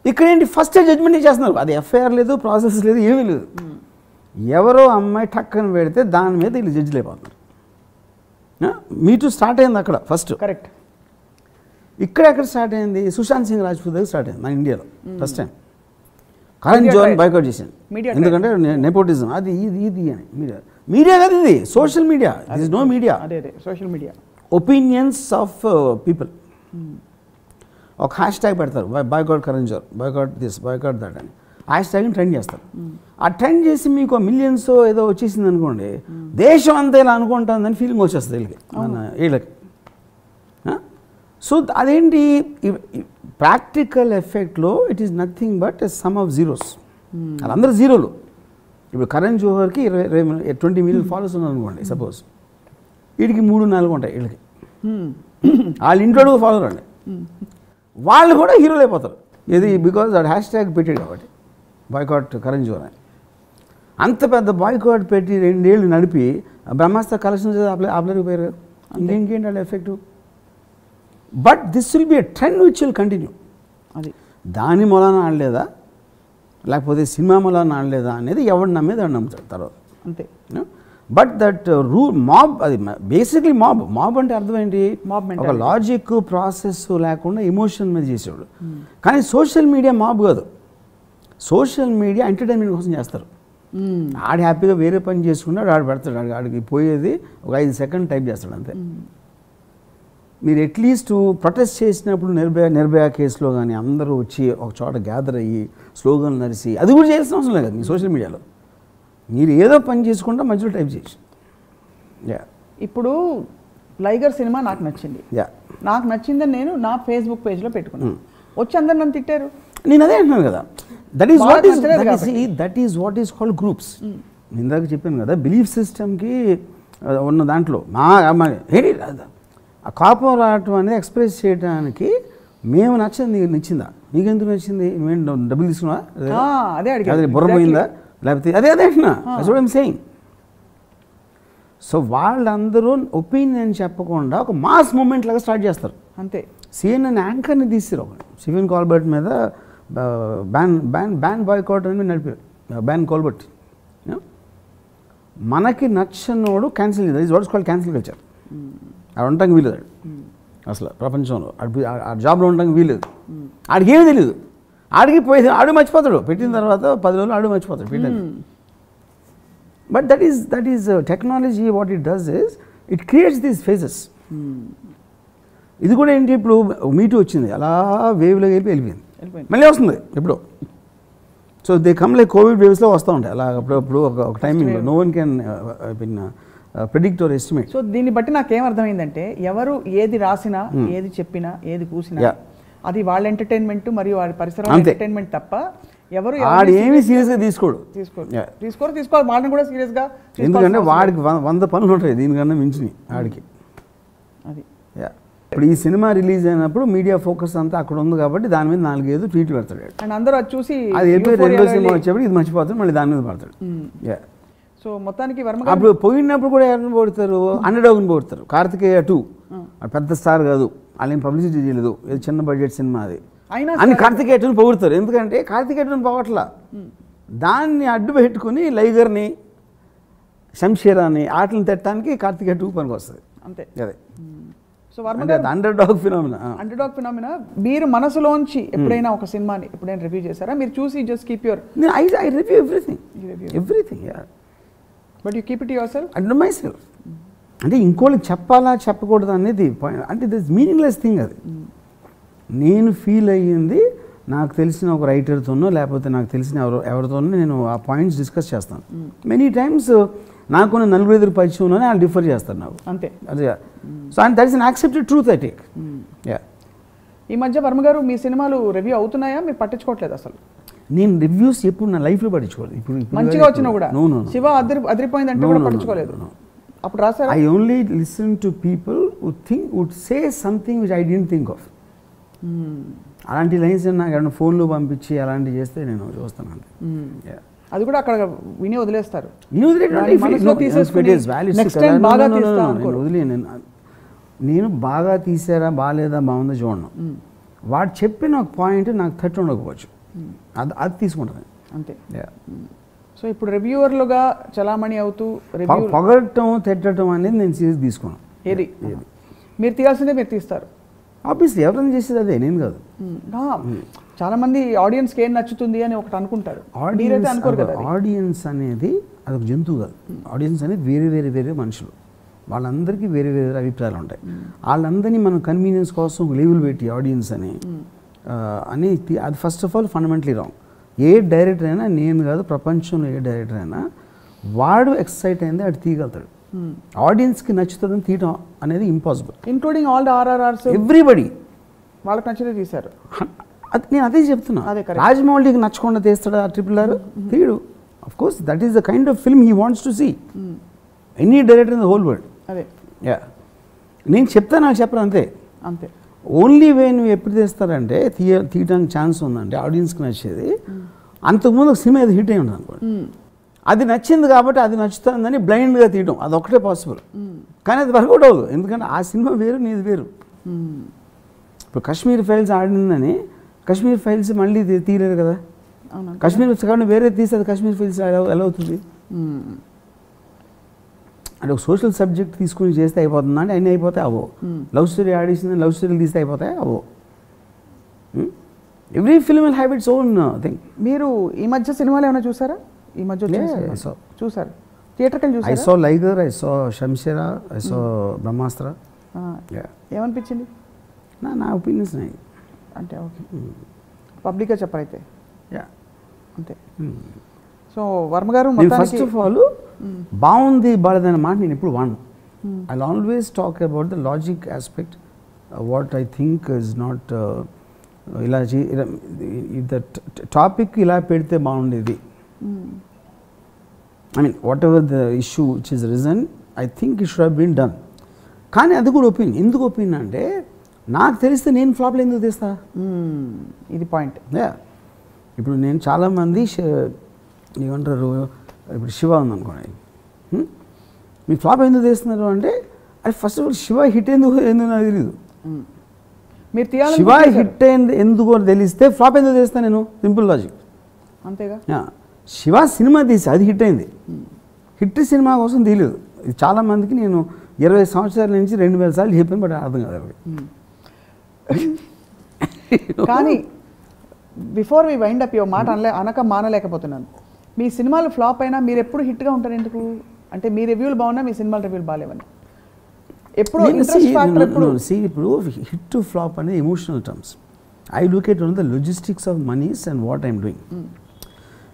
ఇక్కడ ఏంటి, ఫస్ట్ జడ్జ్మెంట్ చేస్తున్నారు, అది ఎఫ్ఐఆర్ లేదు, ప్రాసెస్ లేదు, ఏమీ లేదు. ఎవరో అమ్మాయి టక్కన పెడితే దాని మీద వీళ్ళు జడ్జిలు అయిపోతున్నారు. మీటూ స్టార్ట్ అయింది అక్కడ ఫస్ట్. కరెక్ట్. ఇక్కడ ఎక్కడ స్టార్ట్ అయింది, సుశాంత్ సింగ్ రాజ్పూత్ దగ్గర స్టార్ట్ అయింది మన ఇండియాలో first time. Karan Johar boycott చేశాను, ఎందుకంటే నెపోటిజం అది ఇది ఇది అని. మీడియా కాదు ఇది, social media. This is no media, social media. Opinions of people. ఒక హ్యాష్ ట్యాగ్ పెడతారు, boycott Karan Johar, boycott this, boycott that అని హ్యాష్ ట్యాగ్ని ట్రెండ్ చేస్తారు. ఆ ట్రెండ్ చేసి మీకు మిలియన్స్ ఏదో వచ్చేసింది అనుకోండి, దేశం అంతా ఇలా అనుకుంటుందని ఫీలింగ్ వచ్చేస్తుంది వీళ్ళకి, మన వీళ్ళకి. సో అదేంటి, ప్రాక్టికల్ ఎఫెక్ట్లో it is nothing but sum of zeros. వాళ్ళందరూ జీరోలు. ఇప్పుడు కరణ్ జోహర్కి 20 మిలియన్ ఫాలోవర్స్ ఉన్నారు అనుకోండి సపోజ్, వీడికి 3-4 ఉంటాయి వీళ్ళకి. వాళ్ళ ఇంట్లో ఫాలోవర్ అండి, వాళ్ళు కూడా హీరోలు అయిపోతారు. ఇది బికాజ్ అది హ్యాష్ ట్యాగ్ పెట్టాడు కాబట్టి, బాయ్కాట్ కరణ్ జోహర్ అని. అంత పెద్ద బాయ్కాట్ పెట్టి 2 ఏళ్ళు నడిపి బ్రహ్మాస్త్ర కలెక్షన్ ఆపలేకపోయారు కదా, ఇంకేంటి వాళ్ళ effect. But this will be a trend which will continue. అది దాని మూలాన ఆడలేదా లేకపోతే సినిమా మూలాన ఆడలేదా అనేది ఎవడు నమ్మేది ఎవడు నమ్ముతాడు తర్వాత అంతే. బట్ దట్ రూల్ మాబ్, అది బేసిక్లీ మాబ్ అంటే అర్థం ఏంటి, ఒక లాజిక్ ప్రాసెస్ లేకుండా ఎమోషన్ మీద చేసేవాడు. కానీ సోషల్ మీడియా మాబ్ కాదు, సోషల్ మీడియా ఎంటర్టైన్మెంట్ కోసం చేస్తారు. ఆడు హ్యాపీగా వేరే పని చేసుకున్నాడు, ఆడు పెడతాడు, ఆడికి పోయేది ఒక 5 సెకండ్ టైప్ చేస్తాడు అంతే. మీరు అట్లీస్ట్ ప్రొటెస్ట్ చేసినప్పుడు నిర్భయ కేసులో కానీ అందరూ వచ్చి ఒక చోట గ్యాదర్ అయ్యి స్లోగన్లు నరిసి అది కూడా చేయాల్సిన అవసరం లేదు మీ సోషల్ మీడియాలో. మీరు ఏదో పని చేసుకుంటా మధ్యలో టైప్ చేసి. ఇప్పుడు లైగర్ సినిమా నాకు నచ్చింది, నాకు నచ్చిందని నేను నా ఫేస్బుక్ పేజ్లో పెట్టుకున్నాను, వచ్చి అందరు నన్ను తిట్టారు. నేను అదే అంటున్నాను కదా, that is what is called groups. ఇందాక చెప్పాను కదా, బిలీఫ్ సిస్టమ్కి ఉన్న దాంట్లో ఏంటి ఆ కోపం రావటం అనేది ఎక్స్ప్రెస్ చేయడానికి మేము నచ్చింది, నీకు నచ్చిందా, నీకెందుకు నచ్చింది, నువ్వేం డబ్బులు తీసుకున్నా, అదే బుర్ర పోయిందా, లేకపోతే అదే అంటున్నా, సేయింగ్. సో వాళ్ళందరూ ఒపీనియన్ చెప్పకుండా ఒక మాస్ మూమెంట్ లాగా స్టార్ట్ చేస్తారు అంతే. CNN యాంకర్ని తీసారు, ఒక స్టీఫెన్ కాల్బర్ట్ మీద బ్యాన్ బాయ్కాట్ అని నడిపారు, బ్యాన్ కాల్బర్ట్. మనకి నచ్చనోడు cancel, is what is called cancel culture. ఆడు ఉండటానికి వీలేదు అసలు ప్రపంచంలో, ఆ జాబ్లో ఉండటానికి వీలేదు. ఆడికి ఏమీ తెలియదు, ఆడికి పోయేది ఆడు మర్చిపోతాడు, పెట్టిన తర్వాత 10 రోజులు ఆడు మర్చిపోతాడు పెట్టాడు. But that is technology. What it does is it creates these phases. ఇది కూడా ఏంటి, ఇప్పుడు మీటూ వచ్చింది, అలా వేవ్లో వెళ్ళిపోయింది, మళ్ళీ వస్తుంది ఎప్పుడో. So they come like COVID వేవ్స్లో వస్తూ ఉంటాయి అలా అప్పుడప్పుడు ఒక టైమింగ్లో. No one can predict or estimate. So దీన్ని బట్టి నాకేం అర్థమైందంటే, ఎవరు ఏది రాసినా, ఏది చెప్పినా, ఏది కూసినా అది వాళ్ళ ఎంటర్టైన్మెంట్ మరియు వారి పరిసరాల ఎంటర్టైన్మెంట్ తప్ప ఎవరు ఏమీ సీరియస్గా తీసుకోడు. వాళ్ళని కూడా సీరియస్గా, ఎందుకంటే వాడికి 100 పనులు ఉంటాయి దీనికన్నా మించినవి ఆడికి. అది ఇప్పుడు ఈ సినిమా రిలీజ్ అయినప్పుడు మీడియా ఫోకస్ అంతా అక్కడ ఉంది కాబట్టి దాని మీద 4-5 ట్వీట్లు పెడతాడు. అండ్ అందరూ అది చూసి అది వెళ్ళిపోయి రెండో సినిమా వచ్చేప్పుడు ఇది మర్చిపోతాడు, మళ్ళీ దాని మీద పడతాడు. సో మొత్తానికి వర్మ గారు అప్పుడు పోయినప్పుడు కూడా ఎవరిని పోడతారు, అండర్డాగ్ని పోడతారు. కార్తికేయ 2 పెద్ద స్టార్ కాదు, వాళ్ళేం పబ్లిసిటీ చేయలేదు, ఏదో చిన్న బడ్జెట్ సినిమా అది అయినా అని కార్తికేయ 2ని పొగుడతారు. ఎందుకంటే కార్తికేయ 2ని పోవట్లా, దాన్ని అడ్డు పెట్టుకుని లైగర్ని శంషీరాని ఆటలను తెట్టడానికి కార్తికేయ 2 పనికి వస్తుంది. అంతే. అదే సో వర్మ అంటే గారు అండర్డాగ్ ఫినామినా. అండర్డాగ్ ఫినామినా మీరు మనసులోంచి ఎప్పుడైనా ఒక సినిమాని ఎప్పుడైనా రివ్యూ చేశారా? మీరు చూసి just keep your I review everything but you keep it your self and my self. అంటే ఇంకోళ్ళకి చెప్పాలా చెప్పకూడదు అనేది పాయింట్. అంటే దిస్ మీనింగ్లెస్ థింగ్ అది. నేను ఫీల్ అయ్యింది నాకు తెలిసిన ఒక రైటర్తోనో లేకపోతే నాకు తెలిసిన ఎవరితోనో నేను ఆ పాయింట్స్ డిస్కస్ చేస్తాను. మెనీ టైమ్స్ నాకు నలుగురు ఎదురు పరిచయంలోనే వాళ్ళు డిఫర్ చేస్తారు నాకు. అంతే. అదే so and that is an accepted truth I take. Yeah. ఈ మధ్య వర్మ గారు మీ సినిమాలు రివ్యూ అవుతున్నాయా? మీరు పట్టించుకోవట్లేదు అసలు? నేను రివ్యూస్ ఎప్పుడు నా లైఫ్లో పట్టించుకోలేదు. ఇప్పుడు మంచిగా వచ్చినా కూడా శివ అదిరిపోయిందంటే కూడా పట్టించుకోలేదు. అప్పుడు రాశారు. I only listen to people would say something which I don't think of. అలాంటి లైన్స్ నాకు ఏమన్నా ఫోన్లో పంపించి అలాంటివి చేస్తే నేను చూస్తాను అంతే. అది కూడా అక్కడ విని వదిలేస్తారు. నేను బాగా తీసారా బాగాలేదా బాగుందో చూడను. వాడు చెప్పిన ఒక పాయింట్ నాకు తట్టు ఉండకపోవచ్చు, అది తీసుకుంటాను అంతే. సో ఇప్పుడు రివ్యూవర్లుగా చలామణి అవుతూ పొగడటం తిట్టడం అనేది నేను సీరియస్ తీసుకోను. ఏది మీరు తీయాల్సిందే మీరు తీస్తారు. ఆబ్వియస్లీ ఎవరైనా చేసేది అదే, నేను కాదు. చాలా మంది ఆడియన్స్కి ఏం నచ్చుతుంది అని ఒకటి అనుకుంటారు. ఆడియన్స్ అనేది అదొక జంతువు కాదు. ఆడియన్స్ అనేది వేరే వేరే వేరే మనుషులు, వాళ్ళందరికీ వేరే వేరే అభిప్రాయాలు ఉంటాయి. వాళ్ళందరినీ మనం కన్వీనియన్స్ కోసం లేబుల్ పెట్టి ఆడియన్స్ అని అది first of all fundamentally wrong. A director అయినా, నేను కాదు ప్రపంచంలో ఏ డైరెక్టర్ అయినా, వాడు ఎక్సైట్ అయింది అది తీయగలుగుతాడు. ఆడియన్స్కి నచ్చుతుందని తీయడం అనేది impossible. Including all the RRRs everybody వాళ్ళకి నచ్చితే తీశారు. నేను అదే చెప్తున్నా. రాజమౌళికి నచ్చకుండా తీస్తాడు ఆ RRR? తీయడు. Of course that is the kind of film he wants to see. Any director in the whole world. అదే నేను చెప్తాను, నాకు చెప్పను అంతే. అంతే. ఓన్లీ వే నువ్వు ఎప్పుడు తీస్తారంటే తీయడానికి ఛాన్స్ ఉందంటే ఆడియన్స్కి నచ్చేది. అంతకుముందు ఒక సినిమా ఏది హిట్ అయి ఉండదు అనుకోండి, అది నచ్చింది కాబట్టి అది నచ్చుతుందని బ్లైండ్గా తీయడం అదొక్కటే పాసిబుల్. కానీ అది వర్కౌట్ అవ్వదు, ఎందుకంటే ఆ సినిమా వేరు నీది వేరు. ఇప్పుడు కాశ్మీర్ ఫైల్స్ ఆడిందని కాశ్మీర్ ఫైల్స్ మళ్ళీ తీయలేరు కదా. కాశ్మీర్ కాబట్టి వేరే తీస్తే అది కాశ్మీర్ ఫైల్స్ ఎలా అవుతుంది? అంటే ఒక సోషల్ సబ్జెక్ట్ తీసుకుని చేస్తే అయిపోతుందా అంటే అన్నీ అయిపోతాయి అవో. లవ్ స్టోరీ ఆడిషన్ లవ్ స్టోరీలు తీస్తే అయిపోతాయి అవో. Every film will have its own thing. మీరు ఈ మధ్య సినిమాలు ఏమైనా చూసారా? ఈ మధ్య చూసారు థియేటర్కి వెళ్ళి చూసారు? I saw Liger, I saw Shamshera, I saw Brahmastra. ఏమనిపించింది? నా ఒపీనియన్స్ అంటే ఓకే, పబ్లిక్గా చెప్పరైతే అంతే. సో వర్మ గారు ఫస్ట్ ఆఫ్ ఆల్ బాగుంది బాలేదనే మాట నేను ఎప్పుడు వాడను. I always talk about the logic aspect, what I think is not ఇలా టాపిక్ ఇలా పెడితే బాగుండేది. I mean whatever the issue which is reason I think it should have been done. కానీ అది కూడా ఒపీనియన్. ఎందుకు ఒపీనియన్ అంటే నాకు తెలిస్తే నేను ఫ్లాప్లో ఎందుకు తీస్తా? ఇది పాయింట్. ఇప్పుడు నేను చాలామంది ఏమంటారు, ఇప్పుడు శివ ఉందనుకోండి, మీ ఫ్లాప్ ఎందుకు తీస్తున్నారు అంటే అది first of all Shiva hit ఎందుకు నాకు తెలియదు. మీరు తీయాలి శివ హిట్ అయింది ఎందుకు అని తెలిస్తే ఫ్లాప్ ఎందుకు తీస్తాను నేను? సింపుల్ లాజిక్ అంతేగా. శివ సినిమా తీసి అది హిట్ అయింది, హిట్ సినిమా కోసం తీయలేదు. ఇది చాలామందికి నేను 20 సంవత్సరాల నుంచి 2000 సార్లు చెప్పాను, బట్ అర్థం కాదు. కానీ before we wind up your మాట అనక మానలేకపోతున్నాను. మీ సినిమాలు ఫ్లాప్ అయినా మీరు ఎప్పుడు హిట్గా ఉంటారు ఎందుకు? అంటే మీ రివ్యూలు బాగున్నా మీ సినిమాల రివ్యూలు బాగాలేవని ఎప్పుడు ఇప్పుడు హిట్ టు ఫ్లాప్ అనేది emotional terms. I look at the logistics of monies and what I'm doing.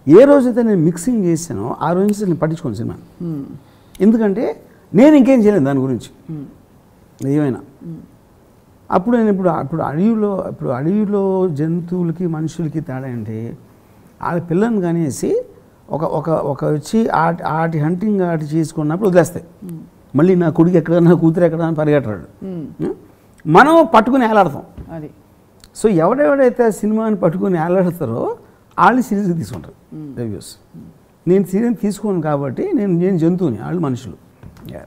ఏ రోజైతే నేను మిక్సింగ్ చేశానో ఆ రోజు నుంచి నేను పట్టించుకోను సినిమా. ఎందుకంటే నేను ఇంకేం చేయలేను దాని గురించి ఏమైనా. అప్పుడు నేను ఇప్పుడు అడవిలో జంతువులకి మనుషులకి తేడా అంటే వాళ్ళ పిల్లల్ని కానేసి ఒక వచ్చి ఆటి హంటింగ్ ఆటి చేసుకున్నప్పుడు వదిలేస్తాయి. మళ్ళీ నా కొడుకు ఎక్కడ, నా కూతురు ఎక్కడ అని పరిగెట్టాడు. మనం పట్టుకుని ఏలాడతాం. అది సో ఎవడెవడైతే సినిమాని పట్టుకుని ఏలాడతారో వాళ్ళు సీరియస్గా తీసుకుంటారు రివ్యూస్. నేను సీరియస్ తీసుకోను కాబట్టి నేను జంతువుని, వాళ్ళు మనుషులు.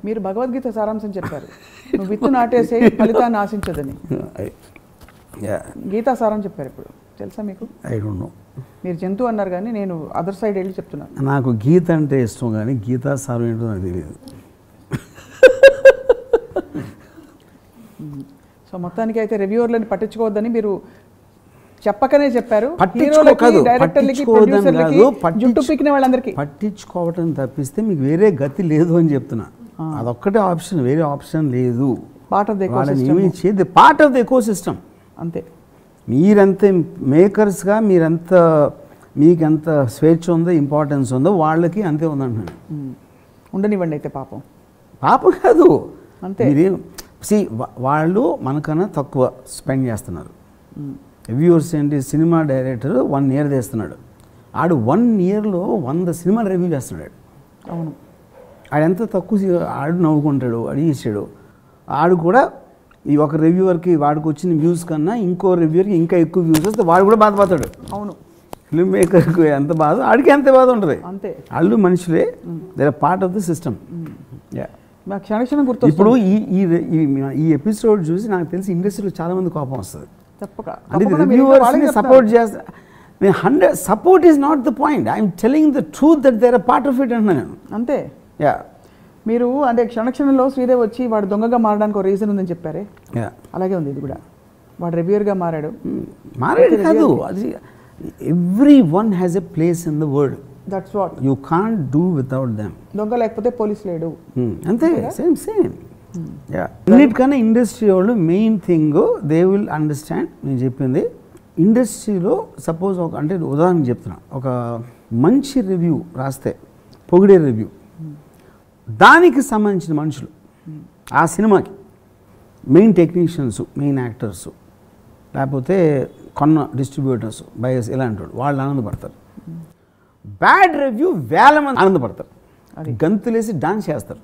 మీరు భగవద్గీత సారాంశం చెప్పారు, నువ్వు విత్తు నాటేసే ఫలితాన్ని ఆశించదని. గీతా సారం చెప్పారు. ఇప్పుడు తెలుసా మీకు? I don't know. మీరు జంతువు అన్నారు కానీ నేను అదర్ సైడ్ వెళ్ళి చెప్తున్నాను. నాకు గీత అంటే ఇష్టం కానీ గీతా సారం ఏంటో నాకు తెలియదు. సో మొత్తానికి అయితే రివ్యూవర్లని పట్టించుకోవద్దని మీరు చెప్పకనే చెప్పారు. పట్టించుకోవటం తప్పిస్తే మీకు వేరే గతి లేదు అని చెప్తున్నా. అదొక్కటే ఆప్షన్, వేరే ఆప్షన్ లేదు. పార్ట్ ఆఫ్ ద ఎకోసిస్టమ్ అంతే. మీరెంత మేకర్స్గా మీకెంత స్వేచ్ఛ ఉందో, ఇంపార్టెన్స్ ఉందో వాళ్ళకి అంతే ఉందంటున్నాను. ఉండనివ్వండి అయితే. పాపం కాదు అంతే. వాళ్ళు మనకన్నా తక్కువ స్పెండ్ చేస్తున్నారు. రివ్యూవర్స్ ఏంటి, సినిమా డైరెక్టర్ 1 year చేస్తున్నాడు, ఆడు 1 yearలో 100 సినిమాలు రివ్యూ చేస్తున్నాడు. అవును. ఆడు ఎంత తక్కువ, ఆడు నవ్వుకుంటాడు, అడిగేసాడు. ఆడు కూడా ఈ ఒక రివ్యూవర్కి వాడికి వచ్చిన వ్యూస్ కన్నా ఇంకో రివ్యూవర్కి ఇంకా ఎక్కువ వ్యూస్ వస్తే వాడు కూడా బాధపడతాడు. అవును. ఫిల్మ్ మేకర్కి ఎంత బాధ, ఆడికి అంతే బాధ ఉంటుంది. అంతే. వాళ్ళు మనుషులే, they are part of the system. క్షణక్షణం గుర్తు. ఇప్పుడు ఈ ఎపిసోడ్ చూసి నాకు తెలిసి ఇండస్ట్రీలో చాలా మంది కోపం వస్తుంది. తప్పక. అంటే రివ్యూవర్స్ని సపోర్ట్ చేస్తా. నేను 100 support is not the point, I'm telling the truth that they are part of it అంటున్నాను నేను. అంతే. మీరు అంటే క్షణక్షణంలో శ్రీదేవ్ వచ్చి వాడు దొంగగా మారడానికి ఒక రీజన్ ఉందని చెప్పారే, అలాగే ఉంది ఇది కూడా. వాడు రివ్యూవర్గా మారాడు కాదు, అది every one has a place in the world. That's what you can't do without them. దొంగ లేకపోతే పోలీస్ లేడు. అంతే. సేమ్. అన్నిటికన్నా ఇండస్ట్రీ వాళ్ళు main thing they will understand. నేను చెప్పింది ఇండస్ట్రీలో సపోజ్ అంటే ఉదాహరణ చెప్తున్నా, ఒక మంచి రివ్యూ రాస్తే, పొగిడే రివ్యూ, దానికి సంబంధించిన మనుషులు, ఆ సినిమాకి మెయిన్ టెక్నీషియన్స్, మెయిన్ యాక్టర్స్, లేకపోతే కొన్న డిస్ట్రిబ్యూటర్స్, బయర్స్, ఇలాంటి వాళ్ళు ఆనందపడతారు. బ్యాడ్ రివ్యూ 1000 మంది ఆనందపడతారు, గంతులేసి డాన్స్ చేస్తారు.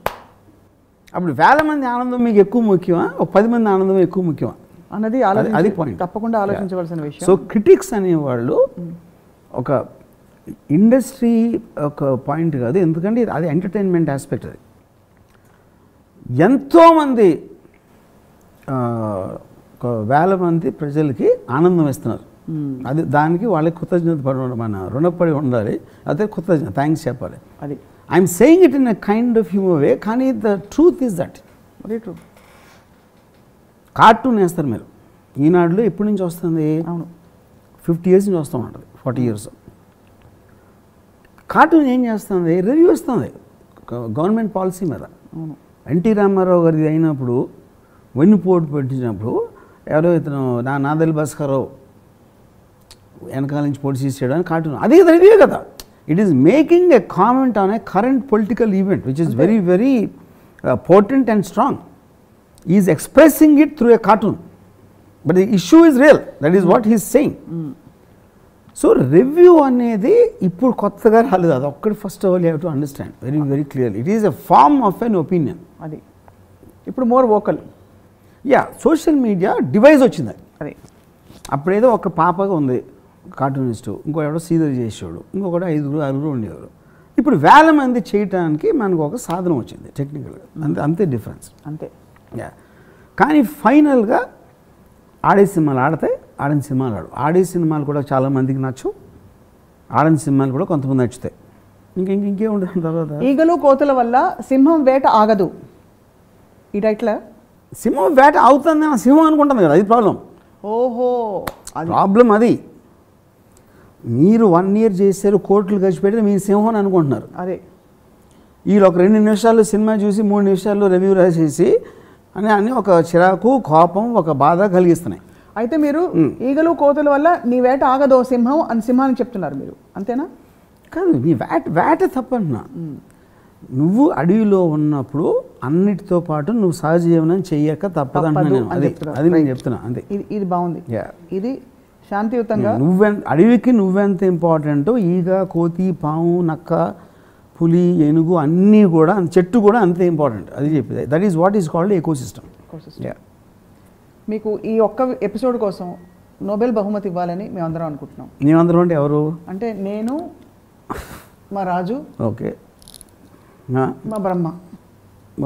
అప్పుడు 1000 మంది ఆనందం మీకు ఎక్కువ ముఖ్యమా, ఒక 10 మంది ఆనందం ఎక్కువ ముఖ్యమా అన్నది అది పాయింట్. తప్పకుండా ఆలోచించవలసిన విషయం. సో క్రిటిక్స్ అనేవాళ్ళు ఒక ఇండస్ట్రీ ఒక పాయింట్ కాదు, ఎందుకంటే అది ఎంటర్టైన్మెంట్ ఆస్పెక్ట్. అది ఎంతోమంది 1000 మంది ప్రజలకి ఆనందం ఇస్తున్నారు. అది దానికి వాళ్ళకి కృతజ్ఞత పడి, మన రుణపడి ఉండాలి. అదే కృతజ్ఞత, థ్యాంక్స్ చెప్పాలి. అది I'm saying it in a kind of humour way, కానీ the truth is that. Very true. Cartoon వేస్తారు మీరు, ఈనాడులో ఎప్పటి నుంచి వస్తుంది? అవును, 50 years నుంచి వస్తూ ఉంటుంది, 40 years. కార్టూన్ ఏం చేస్తుంది? రివ్యూ ఇస్తుంది గవర్నమెంట్ పాలసీ మీద. ఎన్టీ రామారావు గారిది అయినప్పుడు, వెన్నుపోటు పెట్టించినప్పుడు, ఎవరో ఇతను నాదెల్ భాస్కర్రావు వెనకాల నుంచి పోటీ చేసాడు అని కార్టూన్, అది రివ్యూ కదా. It is making a comment on a current political event which is very very potent and strong. Is expressing it through a cartoon, but the issue is real. That is what he's saying. So review అనేది ఇప్పుడు కొత్తగా రాలేదు, అది ఒక్కటి first of all you have to understand very very clearly. It is a form of an opinion. అది ఇప్పుడు more vocal. Social media device వచ్చింది. అది అప్పుడేదో ఒక పాపగా ఉంది కార్టూనిస్టు, ఇంకో ఎవడో సీరియల్ చేసేవాడు, ఇంకొకటి 5-6 ఉండేవారు. ఇప్పుడు 1000 మంది చేయటానికి మనకు ఒక సాధనం వచ్చింది టెక్నికల్గా. అంతే డిఫరెన్స్. అంతే. కానీ ఫైనల్గా ఆడే సినిమాలు ఆడతాయి, ఆడని సినిమాలు ఆడే సినిమాలు కూడా చాలామందికి నచ్చవు, ఆడని సినిమాలు కూడా కొంతమంది నచ్చుతాయి. ఇంకేముంటుంది తర్వాత? ఈగలు కోతుల వల్ల సింహం వేట ఆగదు. ఈ టైట్లా సింహం వేట అవుతుంది అని సింహం అనుకుంటుంది కదా, అది ప్రాబ్లం. ఓహో, ప్రాబ్లం అది. మీరు 1 year చేశారు, కోట్లు ఖర్చు పెడితే మీరు సింహం అని అనుకుంటున్నారు. అదే వీళ్ళు ఒక 2 నిమిషాల్లో సినిమా చూసి 3 నిమిషాల్లో రివ్యూ రాసేసి అని ఒక చిరాకు, కోపం, ఒక బాధ కలిగిస్తున్నాయి. అయితే మీరు ఈగలు కోతుల వల్ల నీ వేట ఆగదో సింహం అని సింహాన్ని చెప్తున్నారు మీరు, అంతేనా? కాదు, నీ వేట తప్పంటున్నా. నువ్వు అడవిలో ఉన్నప్పుడు అన్నిటితో పాటు నువ్వు సహజీవనం చెయ్యక తప్పదంటున్నా నేను. అది నేను చెప్తున్నా. అంతే. ఇది బాగుంది. ఇది శాంతియుతంగా. అడవికి నువ్వెంత ఇంపార్టెంటో ఈగ, కోతి, పాము, నక్క, పులి, ఏనుగు అన్నీ కూడా, చెట్టు కూడా అంతే ఇంపార్టెంట్. అది చెప్పేది. That is what is called ecosystem. మీకు ఈ ఒక్క ఎపిసోడ్ కోసం నోబెల్ బహుమతి ఇవ్వాలని మేమందరం అనుకుంటున్నాం. మేమందరం అంటే ఎవరు? అంటే నేను, మా రాజు, ఓకే మా బ్రహ్మ.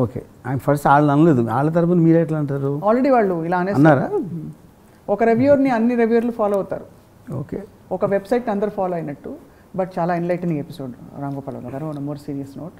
ఓకే ఆయన ఫస్ట్ వాళ్ళు అనలేదు, వాళ్ళ తరపున మీరు ఎట్లా అంటారు? ఆల్రెడీ వాళ్ళు ఇలా అన్నారా? ఒక రివ్యూర్ని అన్ని రివ్యూర్లు ఫాలో అవుతారు. ఓకే, ఒక వెబ్సైట్ని అందరు ఫాలో అయినట్టు. బట్ చాలా ఎన్లైటనింగ్ ఎపిసోడ్ రామ్ గోపాల్ వర్మ గారు. On more serious note,